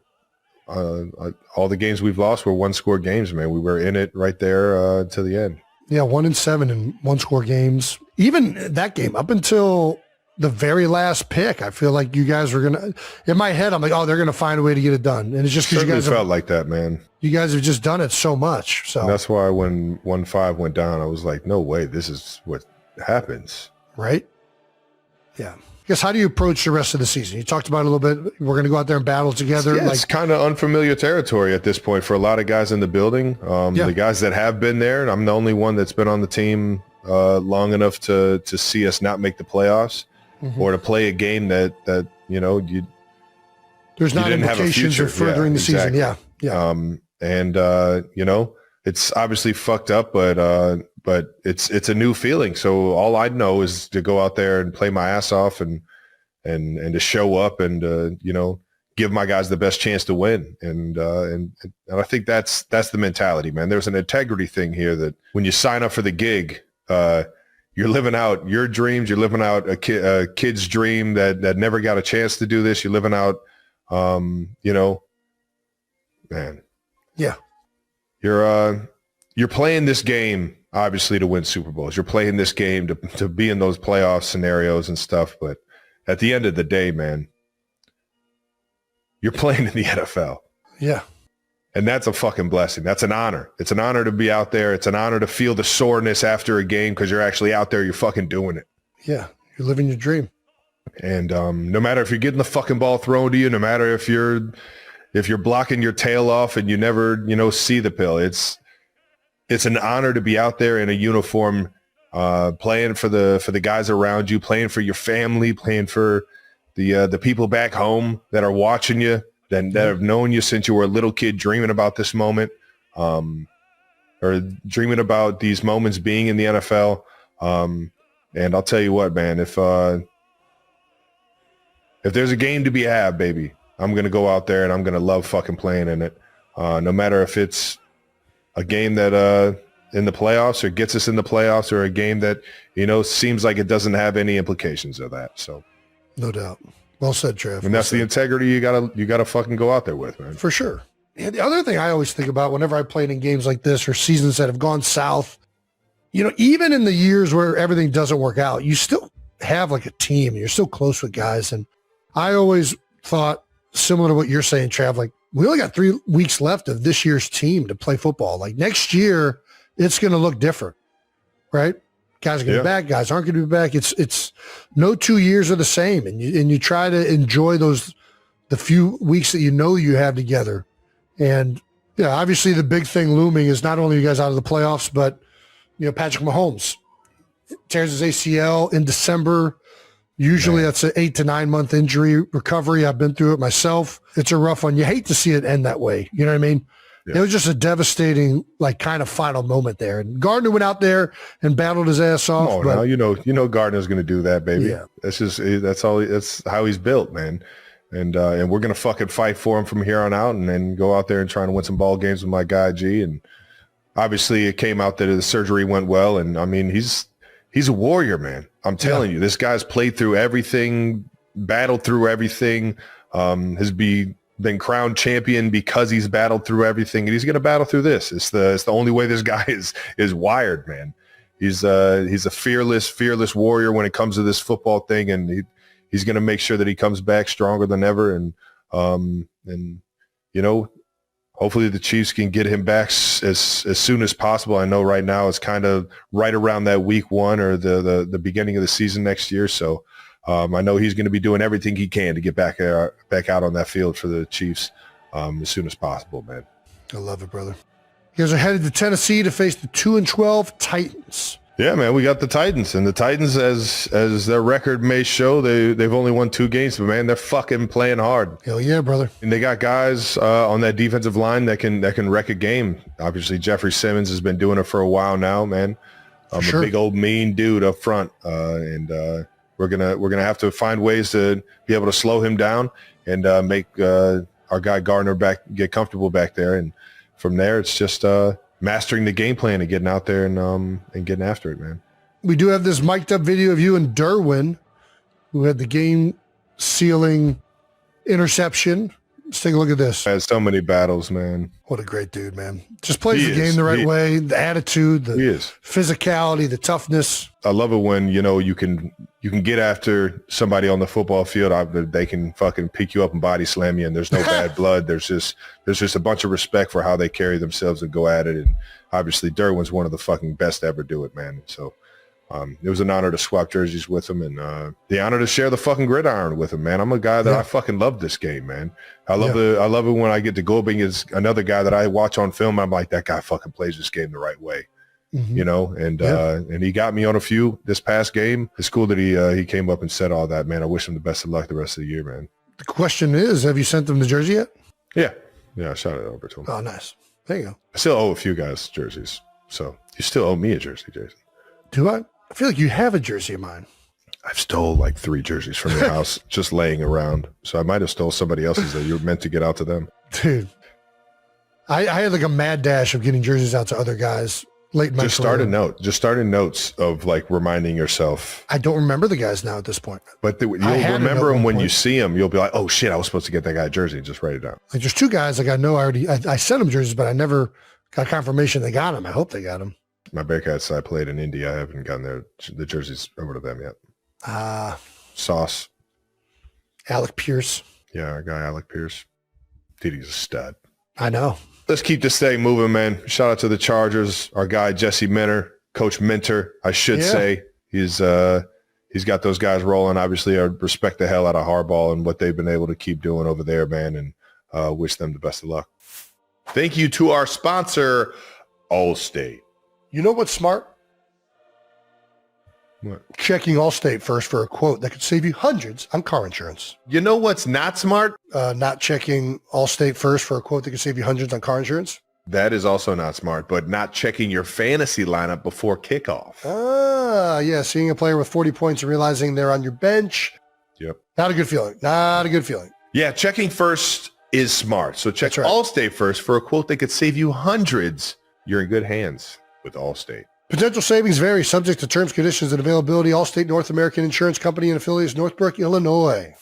All the games we've lost were one-score games, man. We were in it right there to the end. Yeah, 1-7 in one-score games. Even that game, up until the very last pick, I feel like you guys were going to, in my head, I'm like, oh, they're going to find a way to get it done. And it's just because you guys felt like that, man. You guys have just done it so much. So and that's why when 1-5 went down, I was like, no way, this is what happens. Right? Yeah. I guess, how do you approach the rest of the season? You talked about it a little bit. We're going to go out there and battle together. Yeah, it's kind of unfamiliar territory at this point for a lot of guys in the building. The guys that have been there, I'm the only one that's been on the team long enough to see us not make the playoffs or to play a game that you there's not didn't have a implications future. of furthering the season. Yeah. It's obviously fucked up, but it's a new feeling. So all I know is to go out there and play my ass off and to show up and give my guys the best chance to win. And I think that's the mentality, man. There's an integrity thing here that when you sign up for the gig, you're living out your dreams. You're living out a kid's dream that never got a chance to do this. You're living out, man. Yeah. You're playing this game obviously to win Super Bowls. You're playing this game to be in those playoff scenarios and stuff. But at the end of the day, man, you're playing in the NFL. Yeah. And that's a fucking blessing. That's an honor. It's an honor to be out there. It's an honor to feel the soreness after a game because you're actually out there. You're fucking doing it. Yeah. You're living your dream. And no matter if you're getting the fucking ball thrown to you, no matter if you're blocking your tail off and you never, see the pill, it's an honor to be out there in a uniform, playing for the guys around you, playing for your family, playing for the people back home that are watching you, that have known you since you were a little kid, dreaming about this moment, or dreaming about these moments being in the NFL. And I'll tell you what, man, if there's a game to be had, baby, I'm going to go out there and I'm going to love fucking playing in it. No matter if it's a game that in the playoffs or gets us in the playoffs or a game that, seems like it doesn't have any implications of that. So no doubt. Well said, Trev. And that's the integrity you gotta fucking go out there with, man. For sure. Yeah, the other thing I always think about whenever I played in games like this or seasons that have gone south, even in the years where everything doesn't work out, you still have like a team and you're still close with guys. And I always thought, similar to what you're saying, Trav, like we only got 3 weeks left of this year's team to play football. Like next year, it's going to look different, right? Guys are going to be back. Guys aren't going to be back. It's no 2 years are the same. And you try to enjoy the few weeks that you have together. And obviously the big thing looming is not only you guys out of the playoffs, but Patrick Mahomes tears his ACL in December. Usually that's an 8 to 9 month injury recovery. I've been through it myself. It's a rough one. You hate to see it end that way. You know what I mean? Yeah. It was just a devastating, kind of final moment there. And Gardner went out there and battled his ass off. Oh, now you know Gardner's going to do that, baby. Yeah. That's how he's built, man. And we're going to fucking fight for him from here on out, and then go out there and try to win some ball games with my guy G. And obviously it came out that the surgery went well, and I mean he's a warrior, man. I'm telling you, this guy's played through everything, battled through everything, has been crowned champion because he's battled through everything, and he's going to battle through this. It's the only way this guy is wired, man. He's a fearless warrior when it comes to this football thing, and he's going to make sure that he comes back stronger than ever. And hopefully the Chiefs can get him back as soon as possible. I know right now it's kind of right around that week 1 or the beginning of the season next year. So I know he's going to be doing everything he can to get back out on that field for the Chiefs as soon as possible, man. I love it, brother. You guys are headed to Tennessee to face the 2-12 Titans. Yeah, man, we got the Titans, and the Titans, as their record may show, they've only won 2 games, but man, they're fucking playing hard. Hell yeah, brother! And they got guys on that defensive line that can wreck a game. Obviously, Jeffrey Simmons has been doing it for a while now, man. A big old mean dude up front, and we're gonna have to find ways to be able to slow him down and make our guy Gardner get comfortable back there, and from there it's just mastering the game plan and getting out there and getting after it, man. We do have this mic'd up video of you and Derwin, who had the game sealing interception. Let's take a look at this. Has so many battles, man. What a great dude, man. Just plays the game the right way, the attitude, the physicality, the toughness. I love it when, you can get after somebody on the football field. They can fucking pick you up and body slam you, and there's no bad blood. There's just a bunch of respect for how they carry themselves and go at it. And obviously Derwin's one of the fucking best to ever do it, man. So it was an honor to swap jerseys with him, and the honor to share the fucking gridiron with him, man. I'm a guy that I fucking love this game, man. I love it when I get to go up against another guy that I watch on film. I'm like, that guy fucking plays this game the right way, and he got me on a few this past game. It's cool that he came up and said all that, man. I wish him the best of luck the rest of the year, man. The question is, have you sent them the jersey yet? Yeah, I shot it over to him. Oh, nice. There you go. I still owe a few guys jerseys, so you still owe me a jersey, Jason. Do I? I feel like you have a jersey of mine. I've stole like 3 jerseys from your house just laying around. So I might have stole somebody else's that you were meant to get out to them. Dude, I had like a mad dash of getting jerseys out to other guys late in my career. Just start a notes of like reminding yourself. I don't remember the guys now at this point. But you'll remember them when you see them. You'll be like, oh shit, I was supposed to get that guy a jersey. And just write it down. Like there's 2 guys like I know I sent them jerseys, but I never got confirmation they got them. I hope they got them. My Bearcats, I played in India. I haven't gotten the jerseys over to them yet. Sauce. Alec Pierce. Yeah, our guy Alec Pierce. Dude, he's a stud. I know. Let's keep this thing moving, man. Shout out to the Chargers. Our guy Jesse Minter, Coach Minter, I should say. He's got those guys rolling. Obviously, I respect the hell out of Harbaugh and what they've been able to keep doing over there, man, and wish them the best of luck. Thank you to our sponsor, Allstate. You know what's smart? What? Checking Allstate first for a quote that could save you hundreds on car insurance. You know what's not smart? Not checking Allstate first for a quote that could save you hundreds on car insurance. That is also not smart, but not checking your fantasy lineup before kickoff. Yeah, seeing a player with 40 points and realizing they're on your bench. Yep. Not a good feeling. Not a good feeling. Yeah, checking first is smart. So check Allstate first for a quote that could save you hundreds. You're in good hands with Allstate. Potential savings vary, subject to terms, conditions, and availability. Allstate North American Insurance Company and affiliates, Northbrook, Illinois.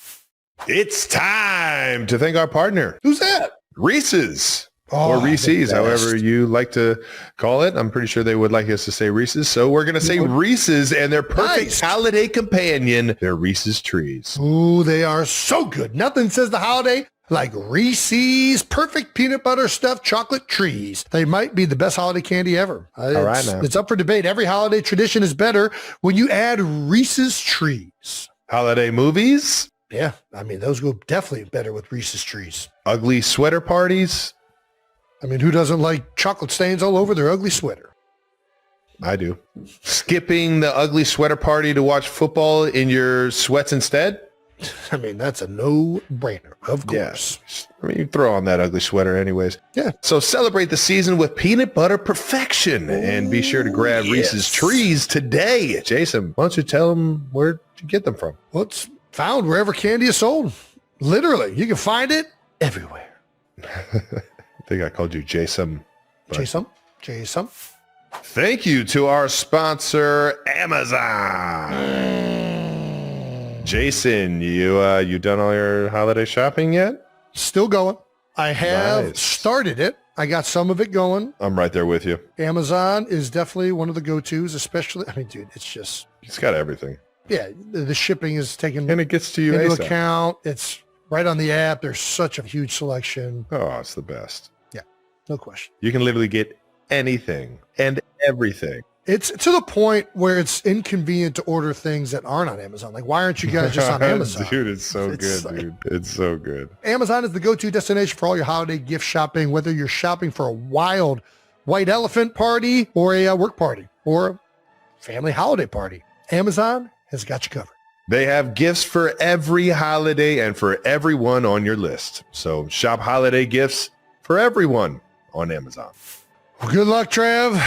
It's time to thank our partner. Who's that? Reese's. Or Reese's, however you like to call it. I'm pretty sure they would like us to say Reese's. So we're going to say Reese's and their perfect holiday companion, their Reese's Trees. Ooh, they are so good. Nothing says the holiday like Reese's perfect peanut butter stuffed chocolate trees. They might be the best holiday candy ever. All right now. It's up for debate. Every holiday tradition is better when you add Reese's Trees. Holiday movies? Yeah, I mean, those go definitely better with Reese's Trees. Ugly sweater parties? I mean, who doesn't like chocolate stains all over their ugly sweater? I do. Skipping the ugly sweater party to watch football in your sweats instead? I mean, that's a no-brainer, of course. Yeah. I mean, you throw on that ugly sweater anyways. Yeah. So celebrate the season with peanut butter perfection and be sure to grab Reese's Trees today. Jason, why don't you tell them where to get them from? Well, it's found wherever candy is sold. Literally, you can find it everywhere. I think I called you Jason. Jason. Thank you to our sponsor, Amazon. Jason, you done all your holiday shopping yet? Still going. I have started it. I got some of it going. I'm right there with you. Amazon is definitely one of the go-tos, especially, I mean, dude, it's got everything. Yeah, the shipping is taken and it gets to you into account. It's right on the app. There's such a huge selection. Oh, it's the best. Yeah, No question. You can literally get anything and everything. It's to the point where it's inconvenient to order things that aren't on Amazon. Like, why aren't you guys just on Amazon? Dude, it's so good, dude. It's so good. Amazon is the go-to destination for all your holiday gift shopping, whether you're shopping for a wild white elephant party or a work party or a family holiday party. Amazon has got you covered. They have gifts for every holiday and for everyone on your list. So shop holiday gifts for everyone on Amazon. Well, good luck, Trav.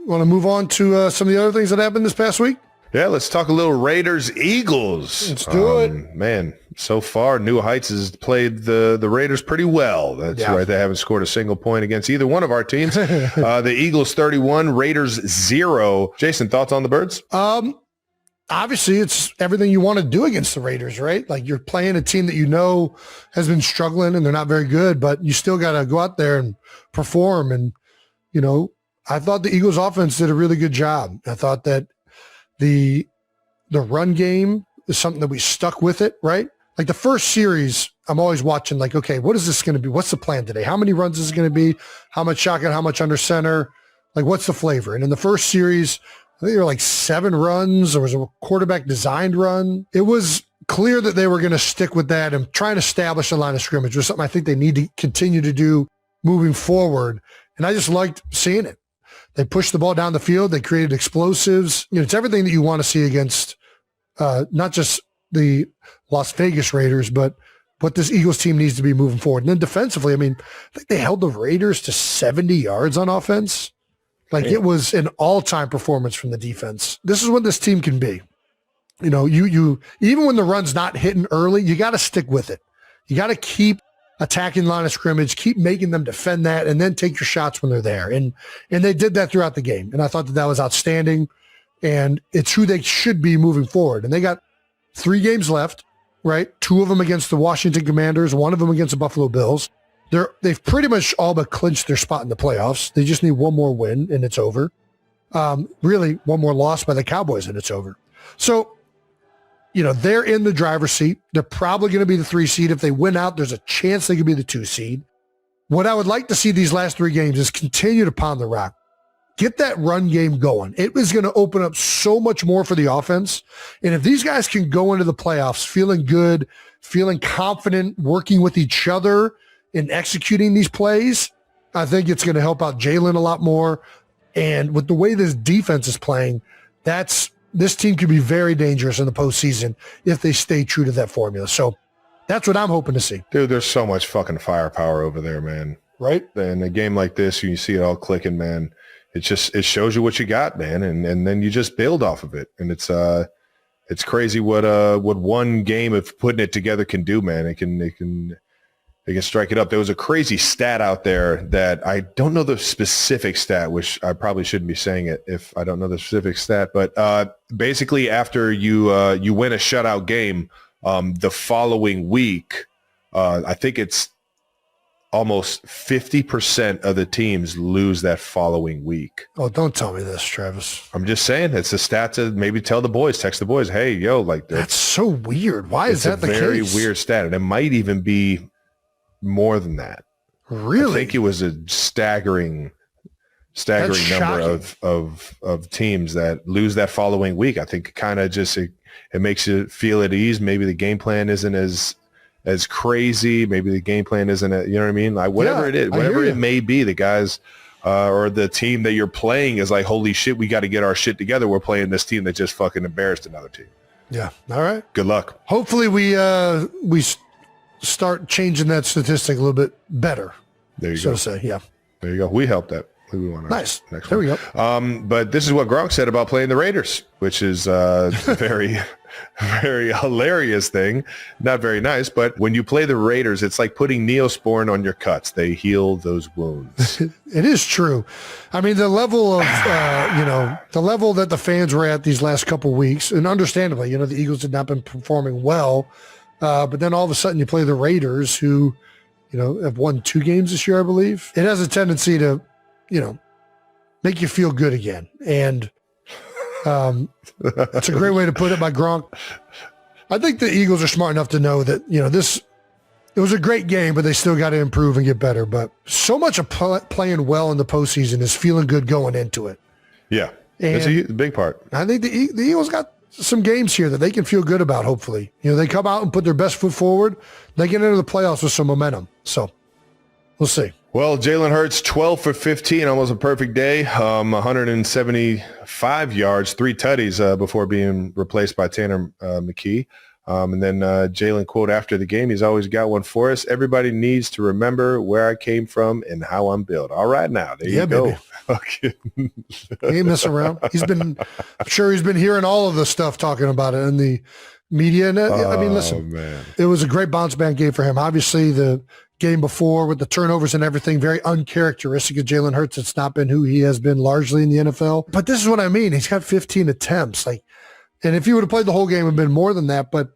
Want to move on to some of the other things that happened this past week? Yeah, let's talk a little Raiders-Eagles. Let's do it. Man, so far, New Heights has played the Raiders pretty well. That's right. They haven't scored a single point against either one of our teams. The Eagles 31, Raiders 0. Jason, thoughts on the Birds? Obviously, it's everything you want to do against the Raiders, right? Like, you're playing a team that you know has been struggling and they're not very good, but you still got to go out there and perform. And, you know, I thought the Eagles offense did a really good job. I thought that the run game is something that we stuck with it, right? Like the first series, I'm always watching like, okay, what is this going to be? What's the plan today? How many runs is it going to be? How much shotgun? How much under center? Like, what's the flavor? And in the first series, I think there were like 7 runs. There was a quarterback designed run. It was clear that they were going to stick with that and try and establish a line of scrimmage, was something I think they need to continue to do moving forward. And I just liked seeing it. They pushed the ball down the field. They created explosives. You know, it's everything that you want to see against not just the Las Vegas Raiders, but what this Eagles team needs to be moving forward. And then defensively, I mean, I think they held the Raiders to 70 yards on offense. Like, it was an all-time performance from the defense. This is what this team can be. You know, you even when the run's not hitting early, you got to stick with it. You got to keep attacking line of scrimmage, keep making them defend that, and then take your shots when they're there. And they did that throughout the game. And I thought that was outstanding. And it's who they should be moving forward. And they got 3 games left, right? 2 of them against the Washington Commanders, 1 of them against the Buffalo Bills. They've pretty much all but clinched their spot in the playoffs. They just need one more win, and it's over. Really, one more loss by the Cowboys, and it's over. So, you know, they're in the driver's seat. They're probably going to be the 3 seed. If they win out, there's a chance they could be the 2 seed. What I would like to see these last 3 games is continue to pound the rock. Get that run game going. It is going to open up so much more for the offense. And if these guys can go into the playoffs feeling good, feeling confident, working with each other and executing these plays, I think it's going to help out Jalen a lot more. And with the way this defense is playing, this team could be very dangerous in the postseason if they stay true to that formula. So that's what I'm hoping to see. Dude, there's so much fucking firepower over there, man. Right? In a game like this, you see it all clicking, man. It shows you what you got, man, and then you just build off of it. And it's crazy what one game of putting it together can do, man. It can strike it up. There was a crazy stat out there that I don't know the specific stat, which I probably shouldn't be saying it if I don't know the specific stat. But basically, after you win a shutout game, the following week, I think it's almost 50% of the teams lose that following week. Oh, don't tell me this, Travis. I'm just saying, it's a stat to maybe tell the boys, text the boys, hey, yo, like that's so weird. Why is that the case? It's a very weird stat, and it might even be more than that. Really? I think it was a staggering number of teams that lose that following week. I think kind of just it makes you feel at ease. Maybe the game plan isn't as crazy. Maybe the game plan isn't, you know what I mean? Like whatever it is, whatever it may be, the guys or the team that you're playing is like, holy shit, we got to get our shit together. We're playing this team that just fucking embarrassed another team. Yeah. All right. Good luck. Hopefully we start changing that statistic a little bit better. There you so go. To say, yeah. There you go. We helped that. We won nice. Next there one. we go. But this is what Gronk said about playing the Raiders, which is very, very hilarious thing. Not very nice, but when you play the Raiders, it's like putting Neosporin on your cuts. They heal those wounds. It is true. I mean, the level of, the level that the fans were at these last couple of weeks, and understandably, the Eagles had not been performing well, but then all of a sudden you play the Raiders who, have won 2 games this year, I believe. It has a tendency to, make you feel good again. And that's a great way to put it by Gronk. I think the Eagles are smart enough to know that, It was a great game, but they still got to improve and get better. But so much of playing well in the postseason is feeling good going into it. Yeah, it's a big part. I think the Eagles got some games here that they can feel good about, hopefully. They come out and put their best foot forward. They get into the playoffs with some momentum. So we'll see. Well, Jalen Hurts, 12 for 15, almost a perfect day. 175 yards, 3 tutties before being replaced by Tanner McKee. And then Jalen quote after the game, he's always got one for us. Everybody needs to remember where I came from and how I'm built. All right, now, there you go. Okay. He ain't messing around. I'm sure he's been hearing all of the stuff talking about it in the media. And I mean, listen, man. It was a great bounce back game for him. Obviously, the game before with the turnovers and everything, very uncharacteristic of Jalen Hurts. It's not been who he has been largely in the NFL. But this is what I mean. He's got 15 attempts. And if he would have played the whole game, it would have been more than that. But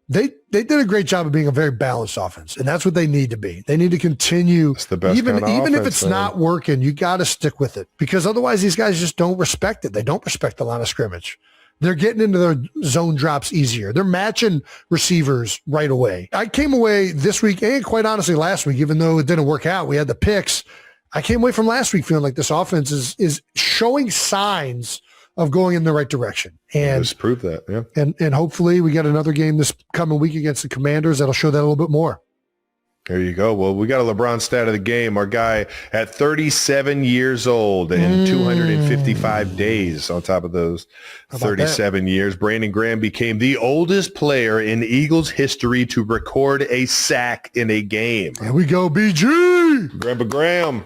they did a great job of being a very balanced offense, and that's what they need to be. They need to continue. It's the best even offense, if it's not working, you got to stick with it, because otherwise these guys just don't respect it. They don't respect the line of scrimmage. They're getting into their zone drops easier. They're matching receivers right away. I came away this week, and quite honestly last week, even though it didn't work out, we had the picks. I came away from last week feeling like this offense is showing signs of going in the right direction. And just prove that, yeah. And hopefully we get another game this coming week against the Commanders that'll show that a little bit more. There you go. Well, we got a LeBron stat of the game. Our guy at 37 years old and 255 days on top of those 37 years. Brandon Graham became the oldest player in Eagles history to record a sack in a game. There we go, BG. Grandpa Graham.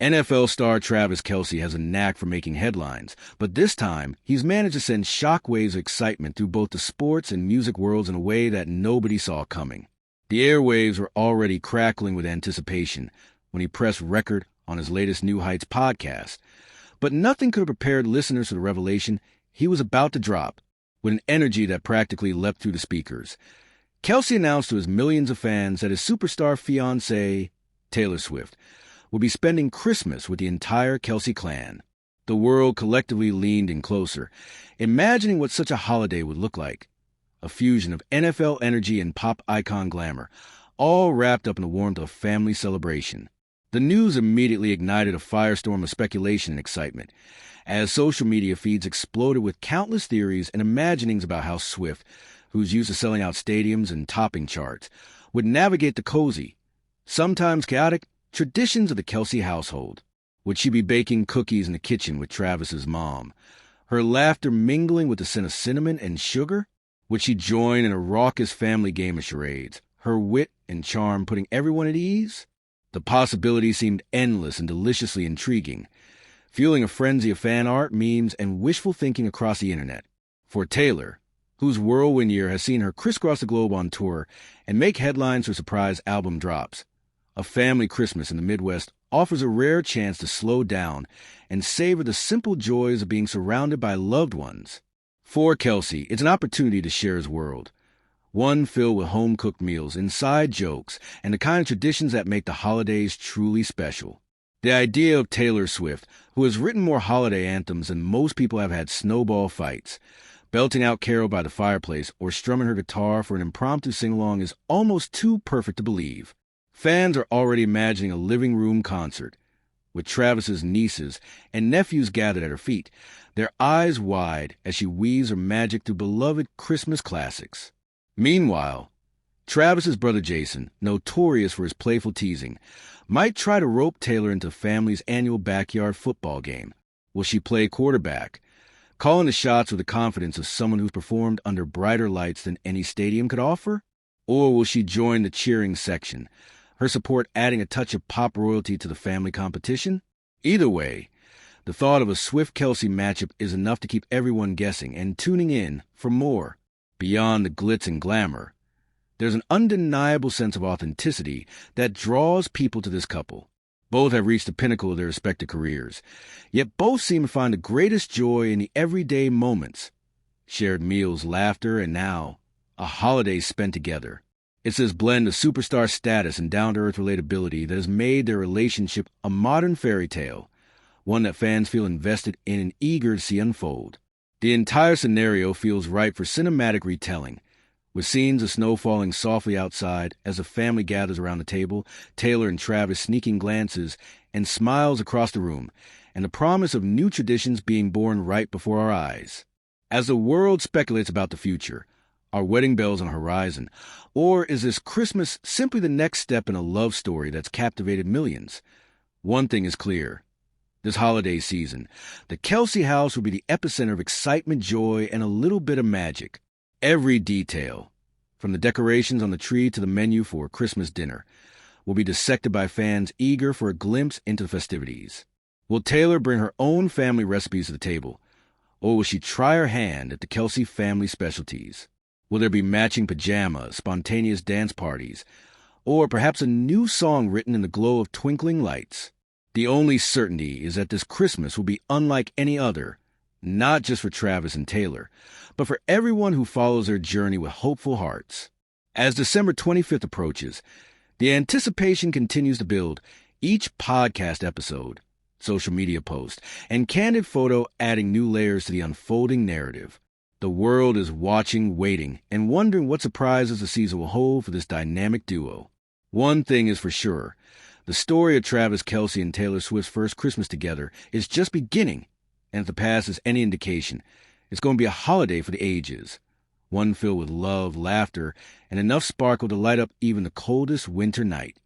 NFL star Travis Kelce has a knack for making headlines, but this time he's managed to send shockwaves of excitement through both the sports and music worlds in a way that nobody saw coming. The airwaves were already crackling with anticipation when he pressed record on his latest New Heights podcast, but nothing could have prepared listeners for the revelation he was about to drop with an energy that practically leapt through the speakers. Kelce announced to his millions of fans that his superstar fiancé, Taylor Swift, will be spending Christmas with the entire Kelce clan. The world collectively leaned in closer, imagining what such a holiday would look like. A fusion of NFL energy and pop icon glamour, all wrapped up in the warmth of family celebration. The news immediately ignited a firestorm of speculation and excitement, as social media feeds exploded with countless theories and imaginings about how Swift, who's used to selling out stadiums and topping charts, would navigate the cozy, sometimes chaotic, traditions of the Kelce household. Would she be baking cookies in the kitchen with Travis's mom, her laughter mingling with the scent of cinnamon and sugar? Would she join in a raucous family game of charades, her wit and charm putting everyone at ease? The possibilities seemed endless and deliciously intriguing, fueling a frenzy of fan art, memes, and wishful thinking across the internet. For Taylor, whose whirlwind year has seen her crisscross the globe on tour and make headlines for surprise album drops, a family Christmas in the Midwest offers a rare chance to slow down and savor the simple joys of being surrounded by loved ones. For Kelce, it's an opportunity to share his world, one filled with home-cooked meals, inside jokes, and the kind of traditions that make the holidays truly special. The idea of Taylor Swift, who has written more holiday anthems than most people have had snowball fights, belting out Carol by the fireplace or strumming her guitar for an impromptu sing-along is almost too perfect to believe. Fans are already imagining a living room concert, with Travis's nieces and nephews gathered at her feet, their eyes wide as she weaves her magic through beloved Christmas classics. Meanwhile, Travis's brother Jason, notorious for his playful teasing, might try to rope Taylor into the family's annual backyard football game. Will she play quarterback, calling the shots with the confidence of someone who's performed under brighter lights than any stadium could offer? Or will she join the cheering section, her support adding a touch of pop royalty to the family competition? Either way, the thought of a Swift-Kelce matchup is enough to keep everyone guessing and tuning in for more. Beyond the glitz and glamour, there's an undeniable sense of authenticity that draws people to this couple. Both have reached the pinnacle of their respective careers, yet both seem to find the greatest joy in the everyday moments. Shared meals, laughter, and now, a holiday spent together. It's this blend of superstar status and down-to-earth relatability that has made their relationship a modern fairy tale, one that fans feel invested in and eager to see unfold. The entire scenario feels ripe for cinematic retelling, With scenes of snow falling softly outside as the family gathers around the table, Taylor and Travis sneaking glances and smiles across the room, and the promise of new traditions being born right before our eyes. As the world speculates about the future, are wedding bells on the horizon, or is this Christmas simply the next step in a love story that's captivated millions? One thing is clear. This holiday season, the Kelce house will be the epicenter of excitement, joy, and a little bit of magic. Every detail, from the decorations on the tree to the menu for Christmas dinner, will be dissected by fans eager for a glimpse into the festivities. Will Taylor bring her own family recipes to the table, or will she try her hand at the Kelce family specialties? Will there be matching pajamas, spontaneous dance parties, or perhaps a new song written in the glow of twinkling lights? The only certainty is that this Christmas will be unlike any other, not just for Travis and Taylor, but for everyone who follows their journey with hopeful hearts. As December 25th approaches, the anticipation continues to build. Each podcast episode, social media post, and candid photo adding new layers to the unfolding narrative. The world is watching, waiting, and wondering what surprises the season will hold for this dynamic duo. One thing is for sure. The story of Travis Kelce and Taylor Swift's first Christmas together is just beginning, and if the past is any indication, it's going to be a holiday for the ages, one filled with love, laughter, and enough sparkle to light up even the coldest winter night.